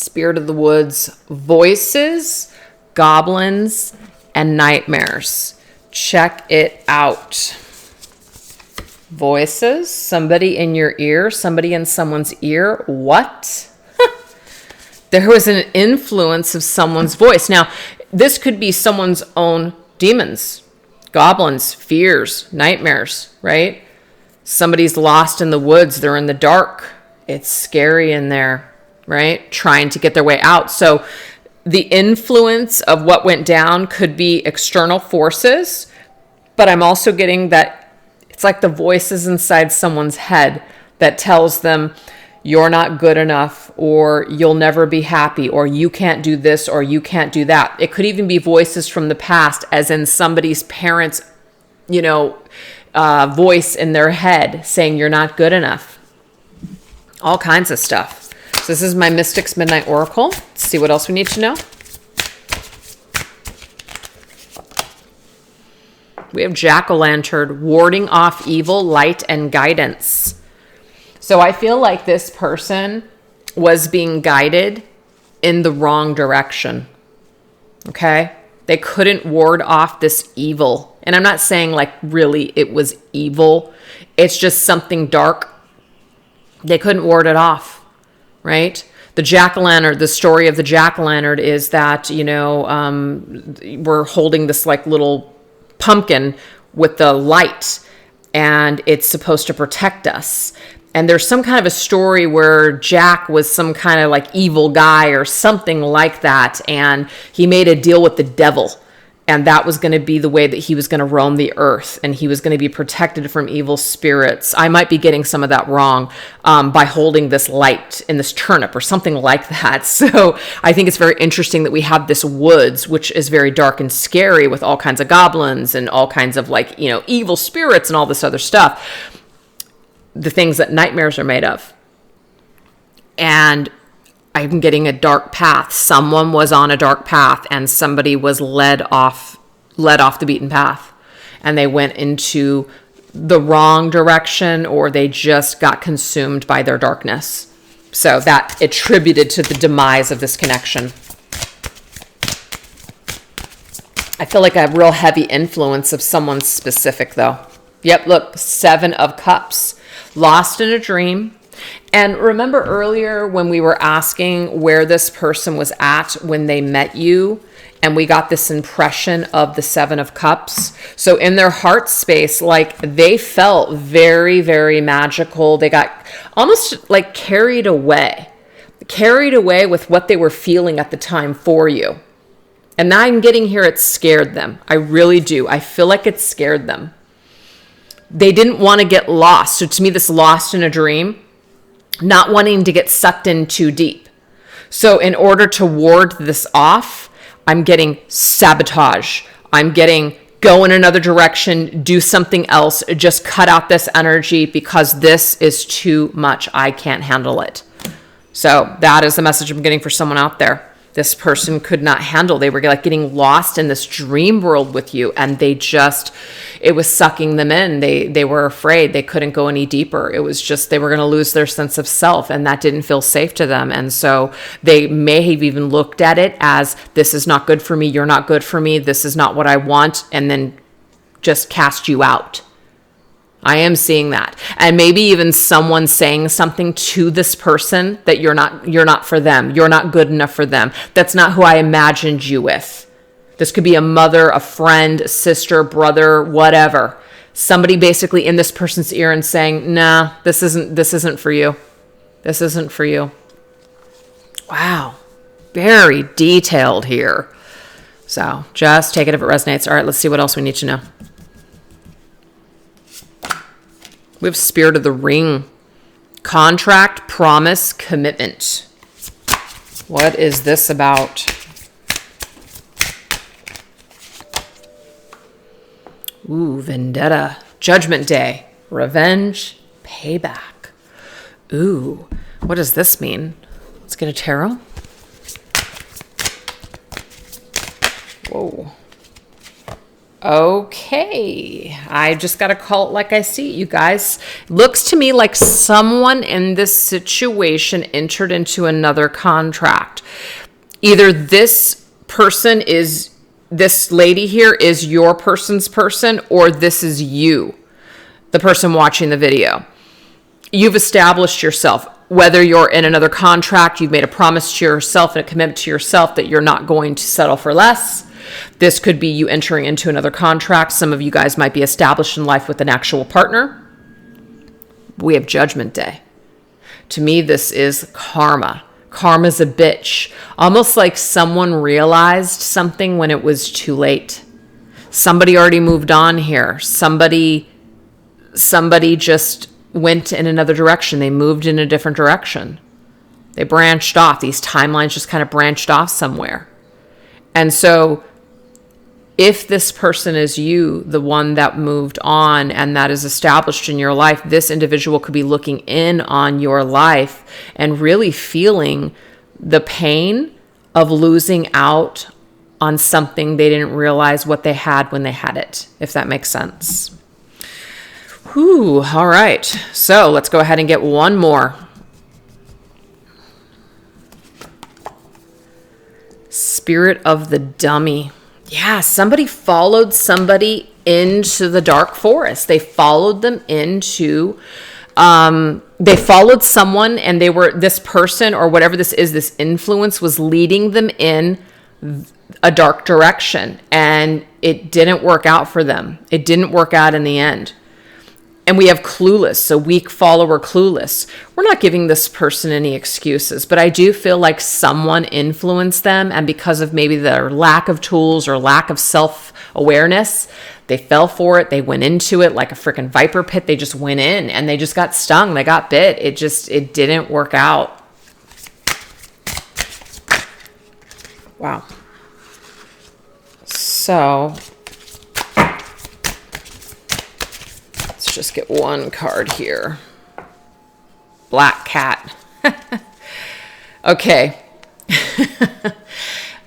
Spirit of the woods, voices, goblins, and nightmares. Check it out. Voices, somebody in your ear, somebody in someone's ear. What? There was an influence of someone's voice. Now, this could be someone's own demons, goblins, fears, nightmares, right? Somebody's lost in the woods. They're in the dark. It's scary in there, right? Trying to get their way out. So the influence of what went down could be external forces, but I'm also getting that it's like the voices inside someone's head that tells them you're not good enough, or you'll never be happy, or you can't do this, or you can't do that. It could even be voices from the past, as in somebody's parents, voice in their head saying you're not good enough. All kinds of stuff. So this is my Mystics Midnight Oracle. Let's see what else we need to know. We have Jack-o'-lantern, warding off evil, light, and guidance. So I feel like this person was being guided in the wrong direction. Okay? They couldn't ward off this evil. And I'm not saying like really it was evil. It's just something dark. They couldn't ward it off, right? The jack-o'-lantern, the story of the jack-o'-lantern is that, we're holding this like little pumpkin with the light, and it's supposed to protect us. And there's some kind of a story where Jack was some kind of like evil guy or something like that, and he made a deal with the devil, and that was going to be the way that he was going to roam the earth, and he was going to be protected from evil spirits. I might be getting some of that wrong, by holding this light in this turnip or something like that. So I think it's very interesting that we have this woods, which is very dark and scary with all kinds of goblins and all kinds of like, evil spirits and all this other stuff. The things that nightmares are made of. And I'm getting a dark path. Someone was on a dark path, and somebody was led off the beaten path, and they went into the wrong direction, or they just got consumed by their darkness. So that attributed to the demise of this connection. I feel like a real heavy influence of someone specific though. Yep, look, 7 of Cups. Lost in a dream. And remember earlier when we were asking where this person was at when they met you, and we got this impression of the 7 of Cups. So in their heart space, like they felt very, very magical. They got almost like carried away with what they were feeling at the time for you. And now I'm getting here, it scared them. I really do. I feel like it scared them. They didn't want to get lost. So to me, this lost in a dream, not wanting to get sucked in too deep. So in order to ward this off, I'm getting sabotage. I'm getting go in another direction, do something else, just cut out this energy because this is too much. I can't handle it. So that is the message I'm getting for someone out there. This person could not handle. They were like getting lost in this dream world with you, and it was sucking them in. They were afraid. They couldn't go any deeper. It was just, they were going to lose their sense of self, and that didn't feel safe to them. And so they may have even looked at it as, this is not good for me. You're not good for me. This is not what I want. And then just cast you out. I am seeing that. And maybe even someone saying something to this person that you're not for them. You're not good enough for them. That's not who I imagined you with. This could be a mother, a friend, a sister, brother, whatever. Somebody basically in this person's ear and saying, nah, this isn't for you. This isn't for you. Wow. Very detailed here. So just take it if it resonates. All right, let's see what else we need to know. We have Spirit of the Ring. Contract, promise, commitment. What is this about? Ooh, vendetta. Judgment Day. Revenge, payback. Ooh, what does this mean? Let's get a tarot. Whoa. Okay, I just got to call it like I see it, you guys. Looks to me like someone in this situation entered into another contract. Either this person is, this lady here is your person's person, or this is you, the person watching the video. You've established yourself. Whether you're in another contract, you've made a promise to yourself and a commitment to yourself that you're not going to settle for less. This could be you entering into another contract. Some of you guys might be established in life with an actual partner. We have Judgment Day. To me, this is karma. Karma's a bitch. Almost like someone realized something when it was too late. Somebody already moved on here. Somebody just went in another direction. They moved in a different direction. They branched off. These timelines just kind of branched off somewhere. And so if this person is you, the one that moved on and that is established in your life, this individual could be looking in on your life and really feeling the pain of losing out on something they didn't realize what they had when they had it, if that makes sense. Whew, all right. So let's go ahead and get one more. Spirit of the Dummy. Yeah, somebody followed somebody into the dark forest. They followed them into, they followed someone, and this person or whatever this is, this influence was leading them in a dark direction, and it didn't work out for them. It didn't work out in the end. And we have clueless, so weak follower clueless. We're not giving this person any excuses, but I do feel like someone influenced them, and because of maybe their lack of tools or lack of self-awareness, they fell for it. They went into it like a freaking viper pit. They just went in and they just got stung. They got bit. It didn't work out. Wow. So let's just get one card here. Black cat. Okay.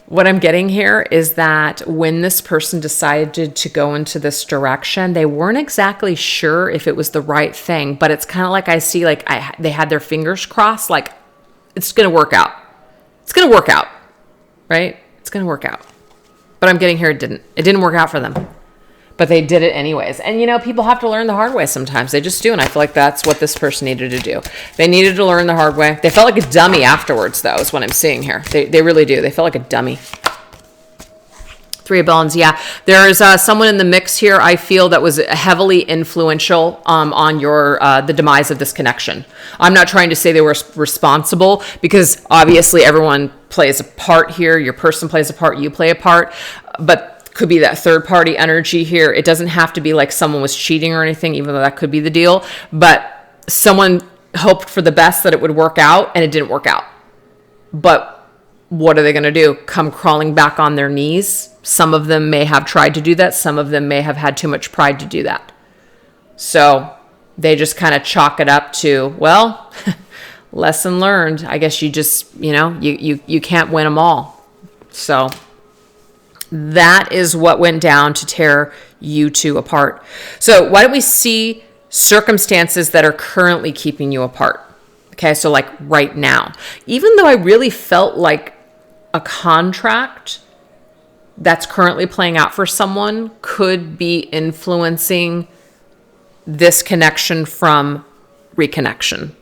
What I'm getting here is that when this person decided to go into this direction, they weren't exactly sure if it was the right thing, but it's kind of like I see like they had their fingers crossed, like it's going to work out. It's going to work out, right? It's going to work out. But I'm getting here it didn't. It didn't work out for them. But they did it anyways. And, you know, people have to learn the hard way sometimes. They just do. And I feel like that's what this person needed to do. They needed to learn the hard way. They felt like a dummy afterwards, though, is what I'm seeing here. They really do. They felt like a dummy. Three of Wands, yeah. There is someone in the mix here, I feel, that was heavily influential on your the demise of this connection. I'm not trying to say they were responsible, because obviously everyone plays a part here. Your person plays a part. You play a part. But could be that third party energy here. It doesn't have to be like someone was cheating or anything, even though that could be the deal. But someone hoped for the best, that it would work out, and it didn't work out. But what are they going to do? Come crawling back on their knees? Some of them may have tried to do that. Some of them may have had too much pride to do that. So they just kind of chalk it up to, well, lesson learned. I guess you just, you can't win them all. So that is what went down to tear you two apart. So why don't we see circumstances that are currently keeping you apart? Okay, so like right now. Even though I really felt like a contract that's currently playing out for someone could be influencing this connection from reconnection.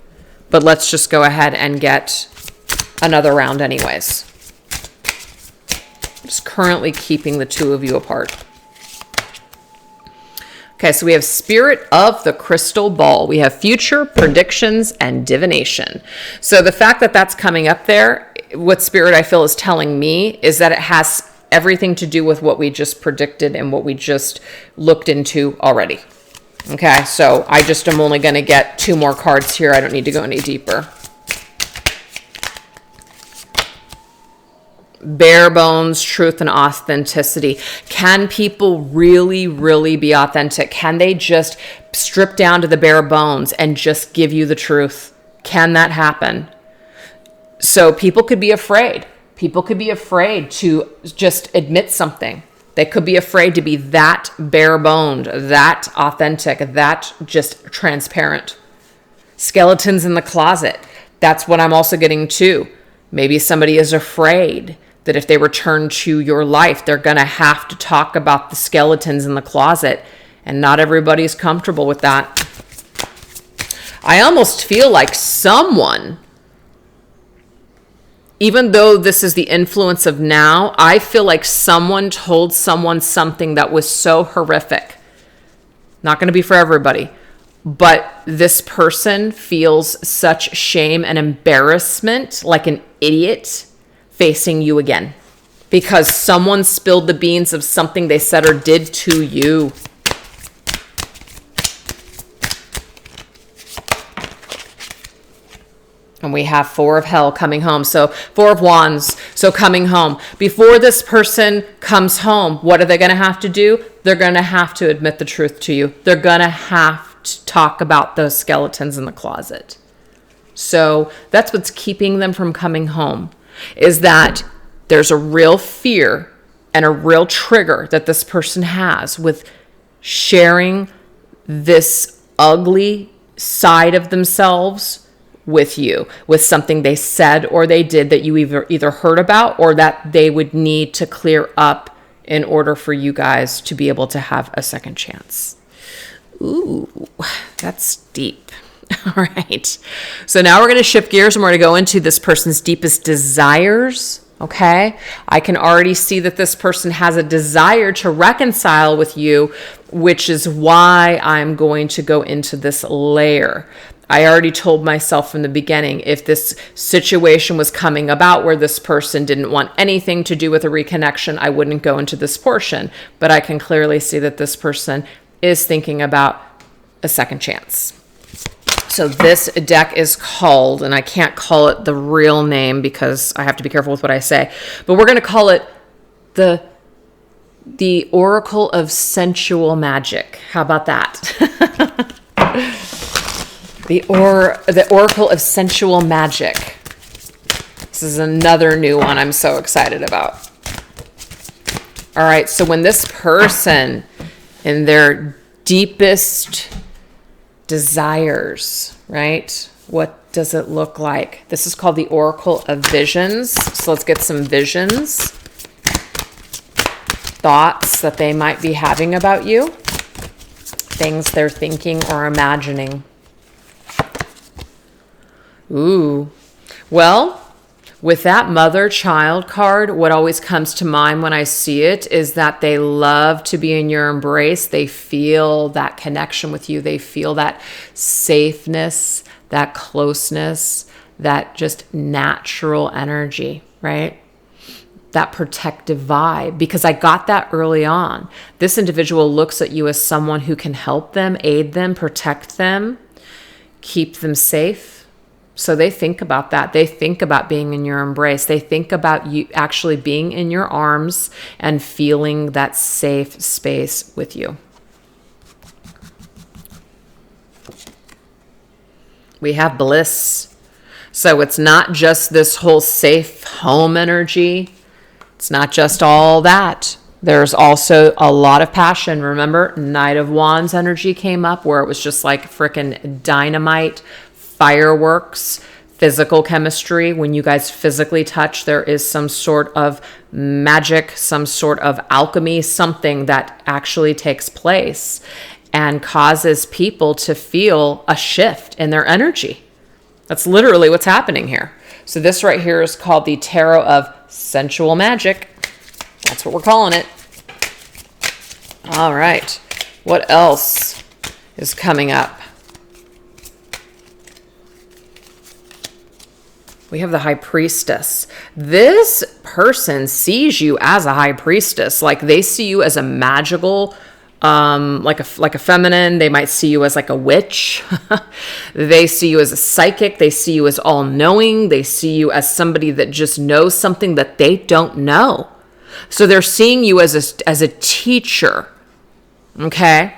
But let's just go ahead and get another round anyways. Just currently keeping the two of you apart. Okay, so we have Spirit of the Crystal Ball. We have future, predictions, and divination. So the fact that that's coming up there, what Spirit I feel is telling me is that it has everything to do with what we just predicted and what we just looked into already. Okay, so I just am only going to get two more cards here. I don't need to go any deeper. Bare bones, truth, and authenticity. Can people really, really be authentic? Can they just strip down to the bare bones and just give you the truth? Can that happen? So people could be afraid. People could be afraid to just admit something. They could be afraid to be that bare-boned, that authentic, that just transparent. Skeletons in the closet. That's what I'm also getting too. Maybe somebody is afraid that if they return to your life, they're going to have to talk about the skeletons in the closet. And not everybody's comfortable with that. I almost feel like someone, even though this is the influence of now, I feel like someone told someone something that was so horrific. Not going to be for everybody. But this person feels such shame and embarrassment, like an idiot, facing you again. Because someone spilled the beans of something they said or did to you. And we have 4 of hell coming home. So 4 of wands. So coming home. Before this person comes home, what are they going to have to do? They're going to have to admit the truth to you. They're going to have to talk about those skeletons in the closet. So that's what's keeping them from coming home, is that there's a real fear and a real trigger that this person has with sharing this ugly side of themselves with you, with something they said or they did that you either heard about or that they would need to clear up in order for you guys to be able to have a second chance. Ooh, that's deep. All right. So now we're going to shift gears and we're going to go into this person's deepest desires. Okay. I can already see that this person has a desire to reconcile with you, which is why I'm going to go into this layer. I already told myself from the beginning, if this situation was coming about where this person didn't want anything to do with a reconnection, I wouldn't go into this portion. But I can clearly see that this person is thinking about a second chance. So this deck is called, and I can't call it the real name because I have to be careful with what I say, but we're going to call it the Oracle of Sensual Magic. How about that? The Oracle of Sensual Magic. This is another new one I'm so excited about. All right, so when this person in their deepest desires, right? What does it look like? This is called the Oracle of Visions. So let's get some visions. Thoughts that they might be having about you. Things they're thinking or imagining. Ooh. Well, with that mother-child card, what always comes to mind when I see it is that they love to be in your embrace. They feel that connection with you. They feel that safeness, that closeness, that just natural energy, right? That protective vibe. Because I got that early on. This individual looks at you as someone who can help them, aid them, protect them, keep them safe. So they think about that. They think about being in your embrace. They think about you actually being in your arms and feeling that safe space with you. We have bliss. So it's not just this whole safe home energy. It's not just all that. There's also a lot of passion. Remember, Knight of Wands energy came up where it was just like freaking dynamite, fireworks, physical chemistry. When you guys physically touch, there is some sort of magic, some sort of alchemy, something that actually takes place and causes people to feel a shift in their energy. That's literally what's happening here. So this right here is called the Tarot of Sensual Magic. That's what we're calling it. All right. What else is coming up? We have the High Priestess. This person sees you as a High Priestess. Like they see you as a magical, like a feminine. They might see you as like a witch. They see you as a psychic. They see you as all-knowing. They see you as somebody that just knows something that they don't know. So they're seeing you as a teacher. Okay?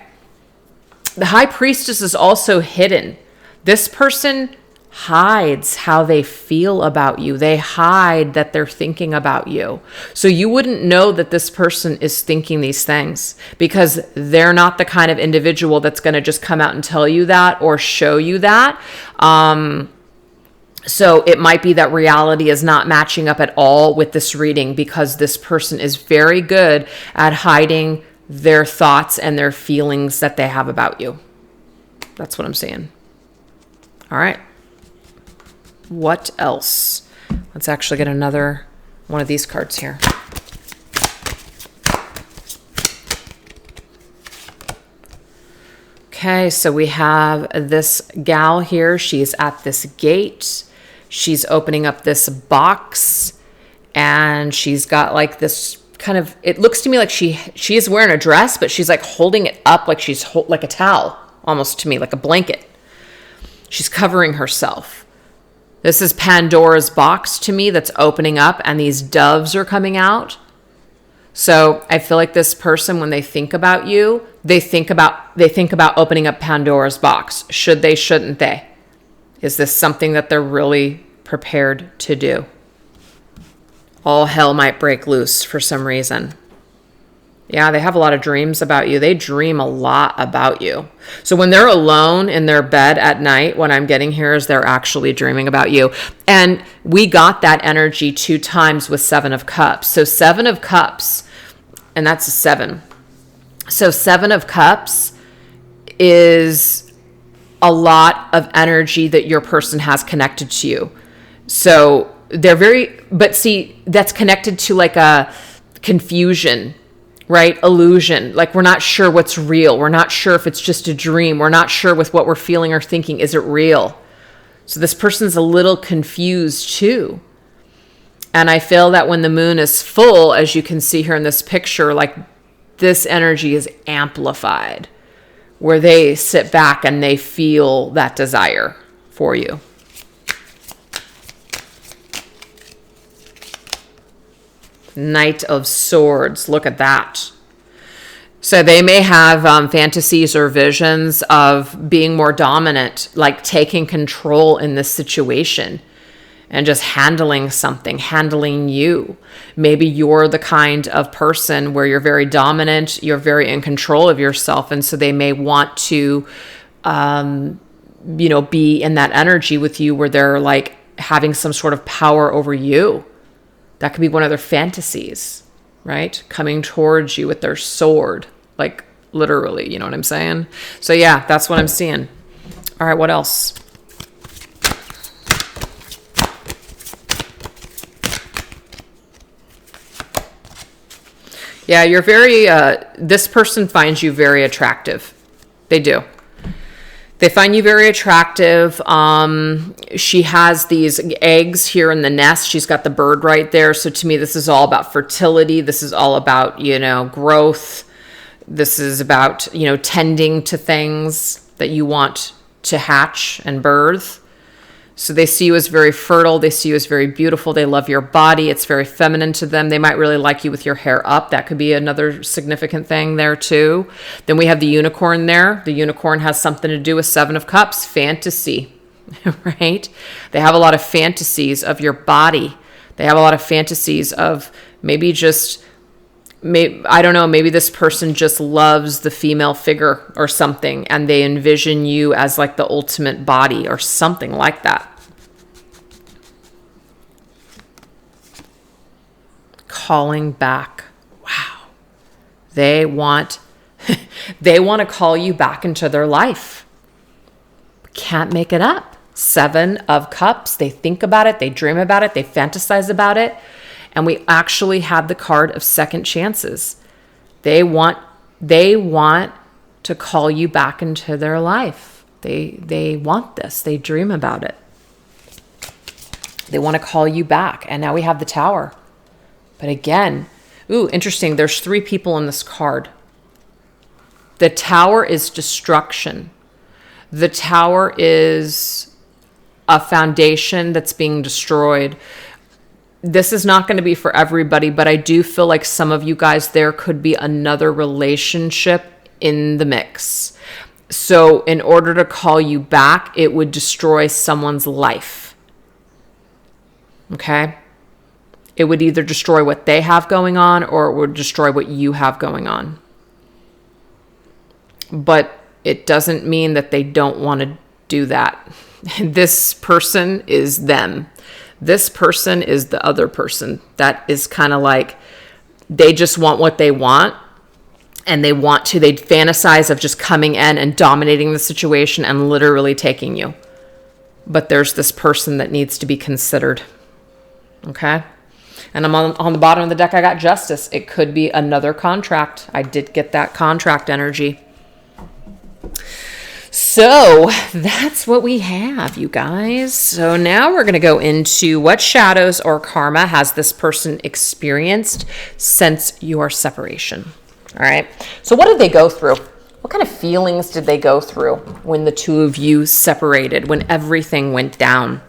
The High Priestess is also hidden. This person hides how they feel about you. They hide that they're thinking about you. So you wouldn't know that this person is thinking these things because they're not the kind of individual that's going to just come out and tell you that or show you that. So it might be that reality is not matching up at all with this reading because this person is very good at hiding their thoughts and their feelings that they have about you. That's what I'm saying. All right. What else? Let's actually get another one of these cards here. Okay, so we have this gal here. She's at this gate. She's opening up this box and she's got like this kind of, it looks to me like she is wearing a dress, but she's like holding it up like she's like a towel, almost to me, like a blanket. She's covering herself. This is Pandora's box to me that's opening up and these doves are coming out. So I feel like this person, when they think about you, they think about opening up Pandora's box. Should they, shouldn't they? Is this something that they're really prepared to do? All hell might break loose for some reason. Yeah, they have a lot of dreams about you. They dream a lot about you. So when they're alone in their bed at night, what I'm getting here is they're actually dreaming about you. And we got that energy 2 times with 7 of Cups. So 7 of Cups, and that's a 7. So 7 of Cups is a lot of energy that your person has connected to you. So they're but see, that's connected to like a confusion, right? Illusion. Like we're not sure what's real. We're not sure if it's just a dream. We're not sure with what we're feeling or thinking. Is it real? So this person's a little confused too. And I feel that when the moon is full, as you can see here in this picture, like this energy is amplified where they sit back and they feel that desire for you. Knight of Swords. Look at that. So they may have fantasies or visions of being more dominant, like taking control in this situation and just handling something, handling you. Maybe you're the kind of person where you're very dominant, you're very in control of yourself. And so they may want to, be in that energy with you where they're like having some sort of power over you. That could be one of their fantasies, right? Coming towards you with their sword, like literally, you know what I'm saying? So yeah, that's what I'm seeing. All right, what else? Yeah, you're very, this person finds you very attractive. They do. They find you very attractive. She has these eggs here in the nest. She's got the bird right there. So to me, this is all about fertility. This is all about, growth. This is about, tending to things that you want to hatch and birth. So they see you as very fertile. They see you as very beautiful. They love your body. It's very feminine to them. They might really like you with your hair up. That could be another significant thing there too. Then we have the unicorn there. The unicorn has something to do with 7 of Cups, fantasy, right? They have a lot of fantasies of your body. They have a lot of fantasies of maybe this person just loves the female figure or something, and they envision you as like the ultimate body or something like that. Calling back. Wow. They want to call you back into their life. Can't make it up. 7 of Cups. They think about it. They dream about it. They fantasize about it. And we actually have the card of second chances. They want to call you back into their life. They want this. They dream about it. They want to call you back. And now we have the Tower. But again, interesting. There's 3 people in this card. The Tower is destruction. The Tower is a foundation that's being destroyed. This is not going to be for everybody, but I do feel like some of you guys, there could be another relationship in the mix. So in order to call you back, it would destroy someone's life. Okay? It would either destroy what they have going on or it would destroy what you have going on. But it doesn't mean that they don't want to do that. This person is them. This person is the other person. That is kind of like they just want what they want. And they fantasize of just coming in and dominating the situation and literally taking you. But there's this person that needs to be considered. Okay? And I'm on the bottom of the deck, I got Justice. It could be another contract. I did get that contract energy. So that's what we have, you guys. So now we're going to go into what shadows or karma has this person experienced since your separation. All right. So what did they go through? What kind of feelings did they go through when the two of you separated, when everything went down?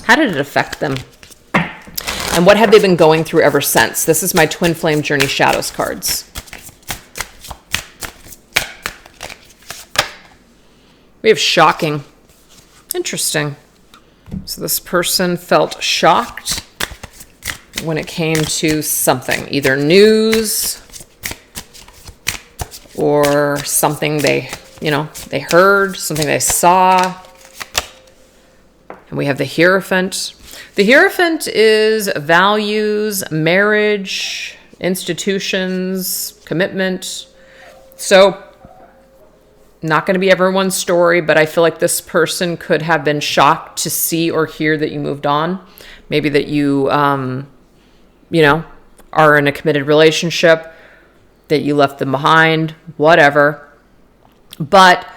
How did it affect them? And what have they been going through ever since? This is my Twin Flame Journey Shadows cards. We have shocking. Interesting. So this person felt shocked when it came to something, either news or something they heard, something they saw. And we have the Hierophant. The Hierophant is values, marriage, institutions, commitment. So not going to be everyone's story, but I feel like this person could have been shocked to see or hear that you moved on. Maybe that you, are in a committed relationship, that you left them behind, whatever. But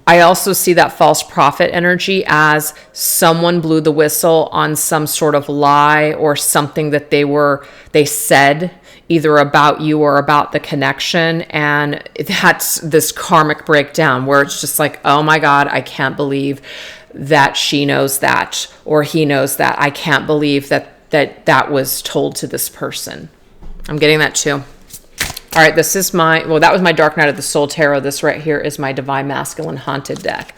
I also see that false prophet energy as someone blew the whistle on some sort of lie or something that they said either about you or about the connection. And that's this karmic breakdown where it's just like, oh my God, I can't believe that she knows that, or he knows that. I can't believe that was told to this person. I'm getting that too. All right, this is that was my Dark Night of the Soul Tarot. This right here is my Divine Masculine Haunted deck.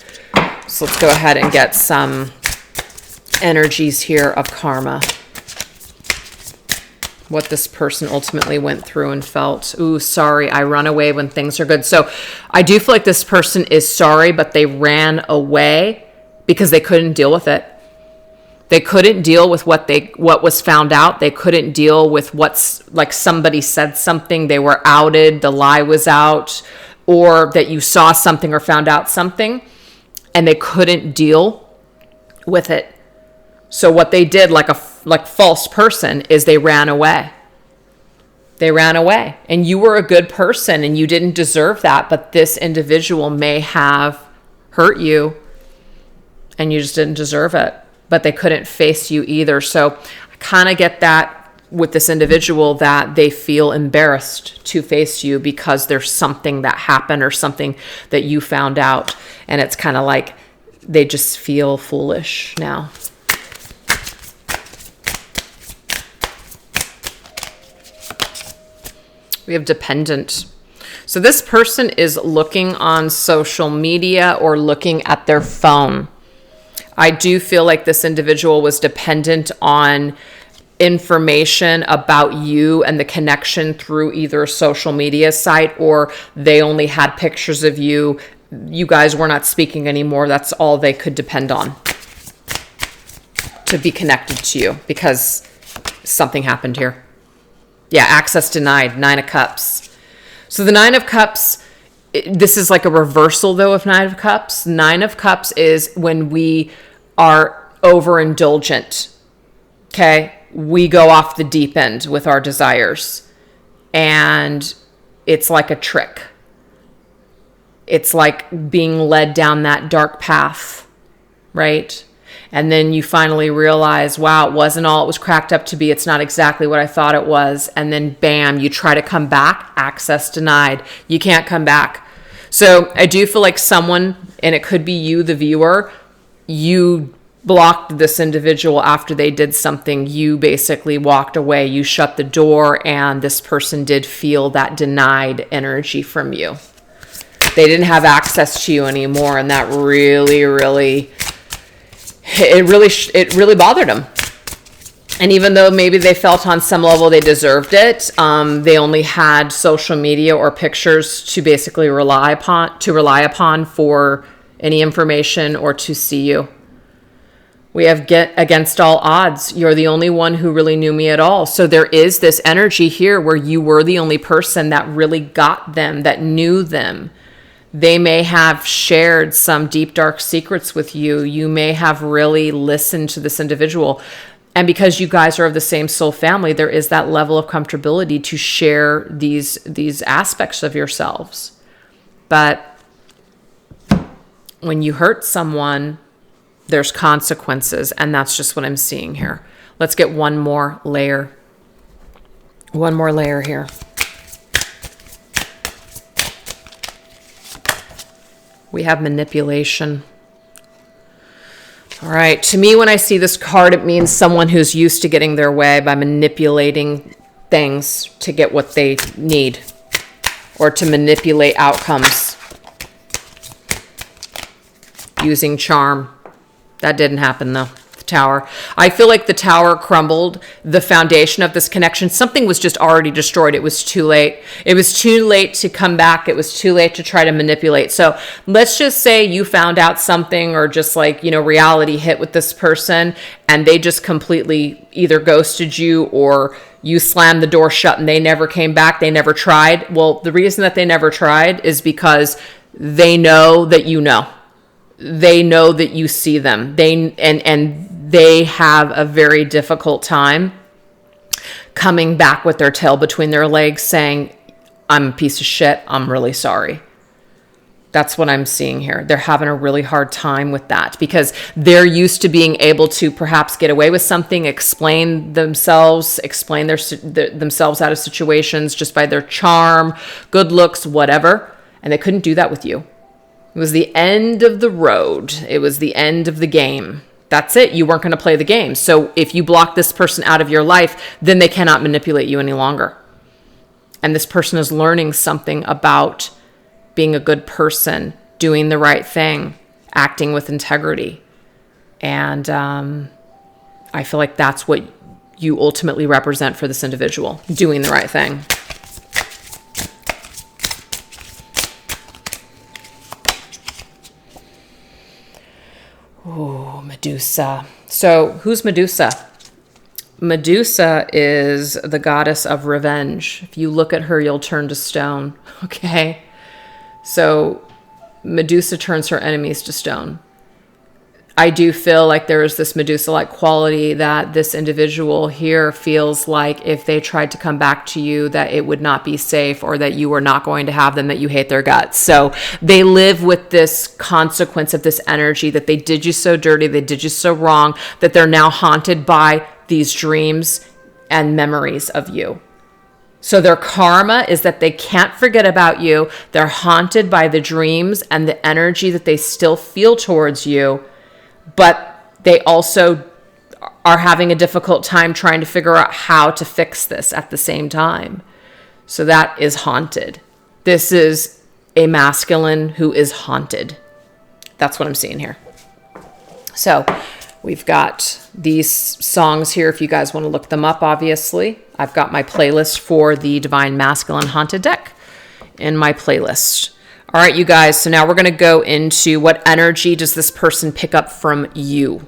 So let's go ahead and get some energies here of karma. What this person ultimately went through and felt. Ooh, sorry, I run away when things are good. So I do feel like this person is sorry, but they ran away because they couldn't deal with it. They couldn't deal with what was found out. They couldn't deal with what's like somebody said something, they were outed, the lie was out, or that you saw something or found out something, and they couldn't deal with it. So what they did, like false person, is they ran away. They ran away. And you were a good person and you didn't deserve that, but this individual may have hurt you and you just didn't deserve it. But they couldn't face you either. So I kind of get that with this individual, that they feel embarrassed to face you because there's something that happened or something that you found out. And it's kind of like they just feel foolish now. We have dependent. So this person is looking on social media or looking at their phone. I do feel like this individual was dependent on information about you and the connection through either a social media site, or they only had pictures of you. You guys were not speaking anymore. That's all they could depend on to be connected to you because something happened here. Yeah, access denied, 9 of Cups. So the 9 of Cups, this is like a reversal though of 9 of Cups. 9 of Cups is when we are overindulgent, okay? We go off the deep end with our desires. And it's like a trick. It's like being led down that dark path, right? And then you finally realize, wow, it wasn't all it was cracked up to be. It's not exactly what I thought it was. And then bam, you try to come back, access denied. You can't come back. So I do feel like someone, and it could be you, the viewer, you blocked this individual after they did something. You basically walked away. You shut the door, and this person did feel that denied energy from you. They didn't have access to you anymore, and that really it really bothered them. And even though maybe they felt on some level they deserved it, they only had social media or pictures to basically rely upon for any information or to see you. We have get against all odds. You're the only one who really knew me at all. So there is this energy here where you were the only person that really got them, that knew them. They may have shared some deep, dark secrets with you. You may have really listened to this individual. And because you guys are of the same soul family, there is that level of comfortability to share these aspects of yourselves. But when you hurt someone, there's consequences, and that's just what I'm seeing here. Let's get one more layer. One more layer here. We have manipulation. All right. To me, when I see this card, it means someone who's used to getting their way by manipulating things to get what they need or to manipulate outcomes using charm. That didn't happen, though. The tower. I feel like the tower crumbled. The foundation of this connection, something was just already destroyed. It was too late. It was too late to come back. It was too late to try to manipulate. So let's just say you found out something, or just like, reality hit with this person, and they just completely either ghosted you, or you slammed the door shut and they never came back. They never tried. Well, the reason that they never tried is because they know that you know. They know that you see them. They have a very difficult time coming back with their tail between their legs saying, I'm a piece of shit. I'm really sorry. That's what I'm seeing here. They're having a really hard time with that because they're used to being able to perhaps get away with something, explain themselves out of situations just by their charm, good looks, whatever. And they couldn't do that with you. It was the end of the road. It was the end of the game. That's it. You weren't going to play the game. So if you block this person out of your life, then they cannot manipulate you any longer. And this person is learning something about being a good person, doing the right thing, acting with integrity. And I feel like that's what you ultimately represent for this individual, doing the right thing. Oh, Medusa. So who's Medusa? Medusa is the goddess of revenge. If you look at her, you'll turn to stone. Okay. So Medusa turns her enemies to stone. I do feel like there is this Medusa-like quality that this individual here feels like if they tried to come back to you, that it would not be safe, or that you were not going to have them, that you hate their guts. So they live with this consequence of this energy that they did you so dirty, they did you so wrong, that they're now haunted by these dreams and memories of you. So their karma is that they can't forget about you. They're haunted by the dreams and the energy that they still feel towards you. But they also are having a difficult time trying to figure out how to fix this at the same time. So that is haunted. This is a masculine who is haunted. That's what I'm seeing here. So we've got these songs here if you guys want to look them up, obviously. I've got my playlist for the Divine Masculine Haunted deck in my playlist. All right, you guys, so now we're going to go into what energy does this person pick up from you.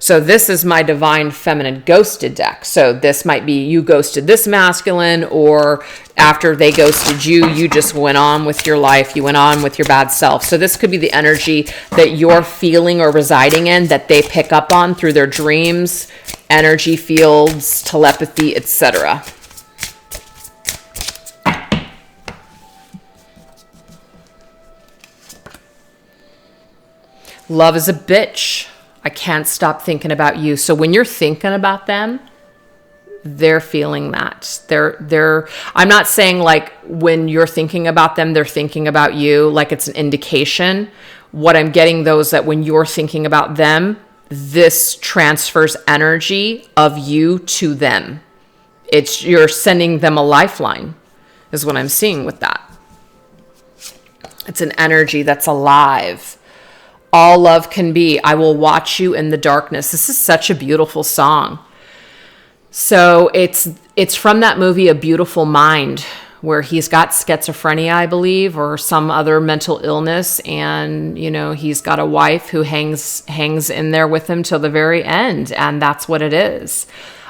So this is my Divine Feminine Ghosted deck. So this might be you ghosted this masculine, or after they ghosted you, you just went on with your life. You went on with your bad self. So this could be the energy that you're feeling or residing in that they pick up on through their dreams, energy fields, telepathy, etc. Love is a bitch. I can't stop thinking about you. So when you're thinking about them, they're feeling that. I'm not saying like when you're thinking about them, they're thinking about you, like it's an indication. What I'm getting though is that when you're thinking about them, this transfers energy of you to them. You're sending them a lifeline, is what I'm seeing with that. It's an energy that's alive. All love can be. I will watch you in the darkness. This is such a beautiful song. So it's from that movie, A Beautiful Mind, where he's got schizophrenia, I believe, or some other mental illness. And, you know, he's got a wife who hangs in there with him till the very end. And that's what it is.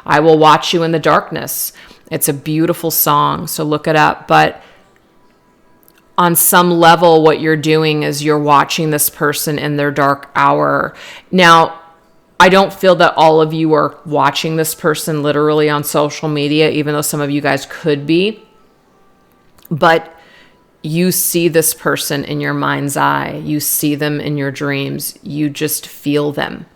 I will watch you in the darkness. It's a beautiful song. So look it up. But on some level, what you're doing is you're watching this person in their dark hour. Now, I don't feel that all of you are watching this person literally on social media, even though some of you guys could be. But you see this person in your mind's eye. You see them in your dreams. You just feel them.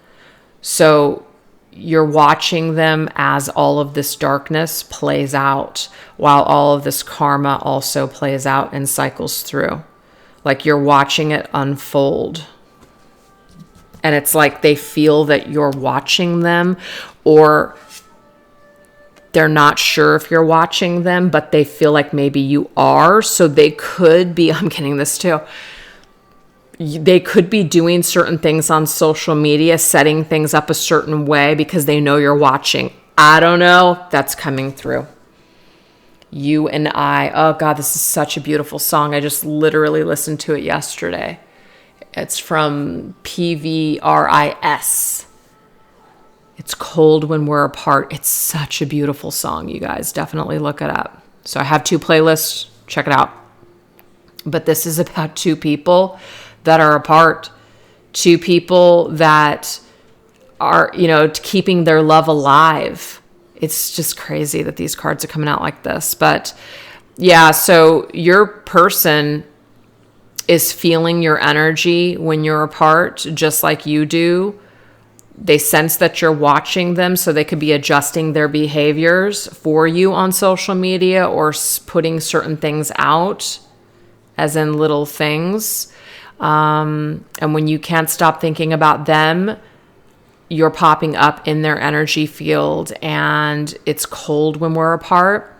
So you're watching them as all of this darkness plays out, while all of this karma also plays out and cycles through. Like you're watching it unfold. And it's like they feel that you're watching them, or they're not sure if you're watching them, but they feel like maybe you are. So they could be, I'm getting this too, they could be doing certain things on social media, setting things up a certain way because they know you're watching. I don't know. That's coming through. You and I. Oh God, this is such a beautiful song. I just literally listened to it yesterday. It's from PVRIS. It's Cold When We're Apart. It's such a beautiful song, you guys. Definitely look it up. So I have 2 playlists. Check it out. But this is about 2 people that are apart. 2 people that are, you know, keeping their love alive. It's just crazy that these cards are coming out like this. But yeah, so your person is feeling your energy when you're apart, just like you do. They sense that you're watching them, so they could be adjusting their behaviors for you on social media, or putting certain things out, as in little things. And when you can't stop thinking about them, you're popping up in their energy field, and it's cold when we're apart.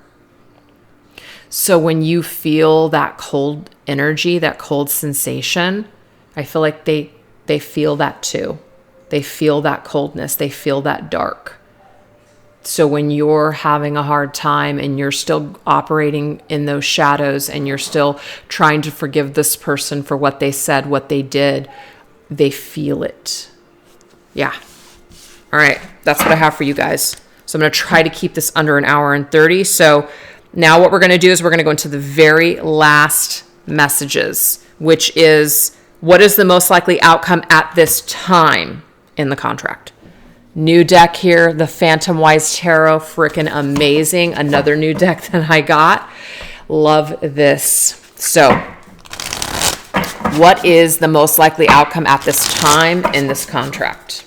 So when you feel that cold energy, that cold sensation, I feel like they feel that too. They feel that coldness. They feel that dark. So when you're having a hard time and you're still operating in those shadows, and you're still trying to forgive this person for what they said, what they did, they feel it. Yeah. All right. That's what I have for you guys. So I'm going to try to keep this under 1:30. So now what we're going to do is we're going to go into the very last messages, which is, what is the most likely outcome at this time in the contract? New deck here, the Phantom Wise Tarot, freaking amazing. Another new deck that I got. Love this. So what is the most likely outcome at this time in this contract?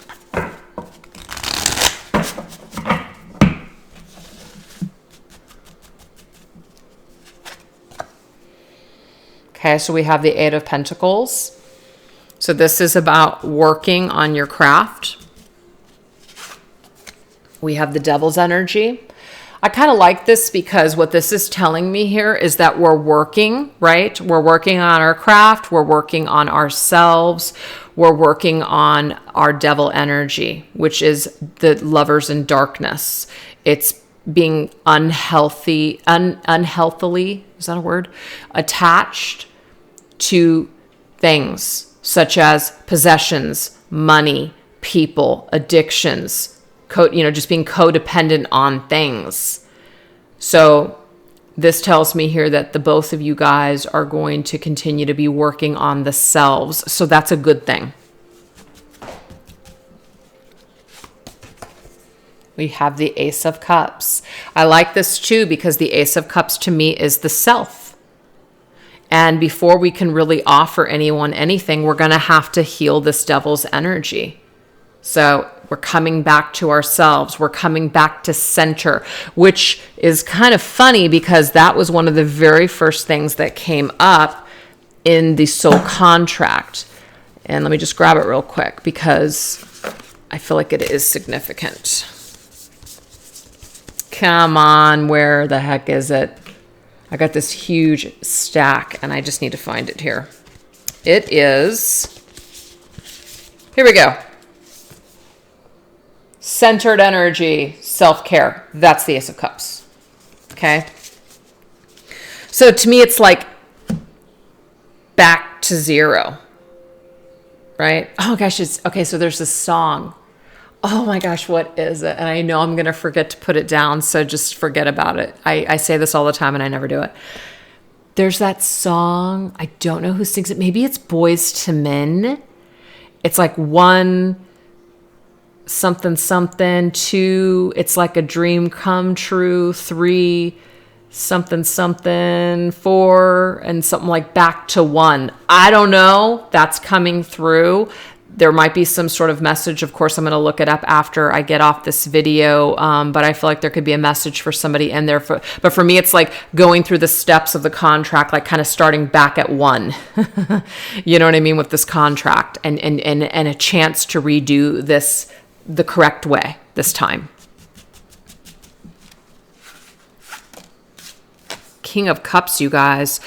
Okay, so we have the 8 of Pentacles. So this is about working on your craft. We have the Devil's energy. I kind of like this because what this is telling me here is that we're working, right? We're working on our craft. We're working on ourselves. We're working on our devil energy, which is the Lovers in Darkness. It's being unhealthily, is that a word? Attached to things such as possessions, money, people, addictions, just being codependent on things. So this tells me here that the both of you guys are going to continue to be working on the selves. So that's a good thing. We have the Ace of Cups. I like this too because the Ace of Cups to me is the self. And before we can really offer anyone anything, we're going to have to heal this devil's energy. So we're coming back to ourselves. We're coming back to center, which is kind of funny because that was one of the very first things that came up in the soul contract. And let me just grab it real quick because I feel like it is significant. Come on, where the heck is it? I got this huge stack and I just need to find it here. it is, here we go. Centered energy, self-care. That's the Ace of Cups. Okay. So to me, it's like back to zero, right? Oh gosh, it's okay. So there's this song. Oh my gosh, what is it? And I know I'm going to forget to put it down. So just forget about it. I say this all the time and I never do it. There's that song. I don't know who sings it. Maybe it's Boys to Men. It's like 1 something something, 2 it's like a dream come true, 3 something something, 4 and something like back to 1. I don't know. That's coming through. There might be some sort of message. Of course, I'm going to look it up after I get off this video. But I feel like there could be a message for somebody in there. But for me, it's like going through the steps of the contract, like kind of starting back at 1. You know what I mean? With this contract and a chance to redo this the correct way this time. King of Cups, you guys.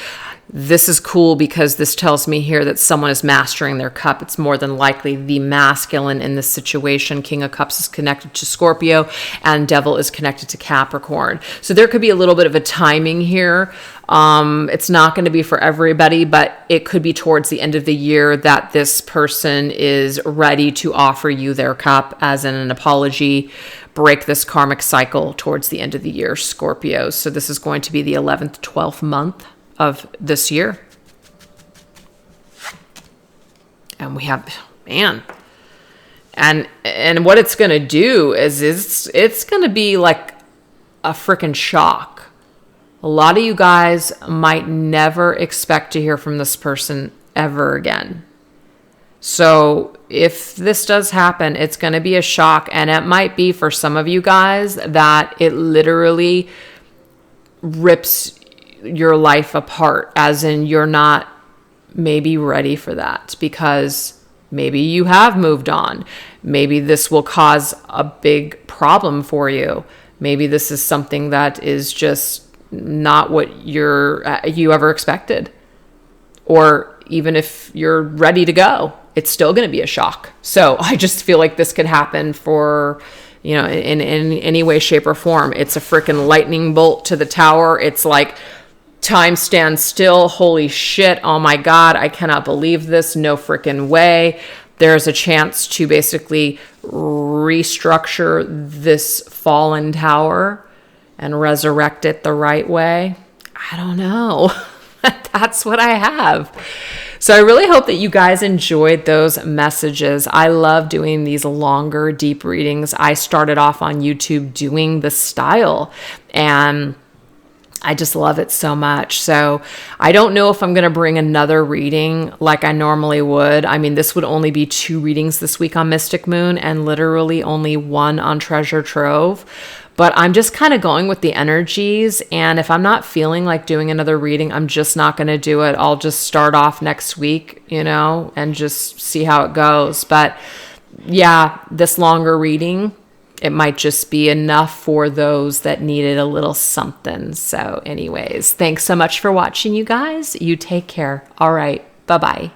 This is cool because this tells me here that someone is mastering their cup. It's more than likely the masculine in this situation. King of Cups is connected to Scorpio and Devil is connected to Capricorn. So there could be a little bit of a timing here. It's not going to be for everybody, but it could be towards the end of the year that this person is ready to offer you their cup as in an apology. Break this karmic cycle towards the end of the year, Scorpio. So this is going to be the 11th, 12th month of this year. And we have, man, and what it's going to do is it's going to be like a freaking shock. A lot of you guys might never expect to hear from this person ever again. So if this does happen, it's going to be a shock. And it might be for some of you guys that it literally rips your life apart, as in you're not maybe ready for that because maybe you have moved on. Maybe this will cause a big problem for you. Maybe this is something that is just not what you ever expected. Or even if you're ready to go, it's still going to be a shock. So I just feel like this could happen for, you know, in any way, shape, or form. It's a freaking lightning bolt to the tower. It's like time stands still. Holy shit. Oh my God. I cannot believe this. No freaking way. There's a chance to basically restructure this fallen tower and resurrect it the right way. I don't know. That's what I have. So I really hope that you guys enjoyed those messages. I love doing these longer, deep readings. I started off on YouTube doing the style, and I just love it so much. So I don't know if I'm going to bring another reading like I normally would. I mean, this would only be 2 readings this week on Mystic Moon and literally only 1 on Treasure Trove. But I'm just kind of going with the energies. And if I'm not feeling like doing another reading, I'm just not going to do it. I'll just start off next week, you know, and just see how it goes. But yeah, this longer reading, it might just be enough for those that needed a little something. So anyways, thanks so much for watching, you guys. You take care. All right. Bye-bye.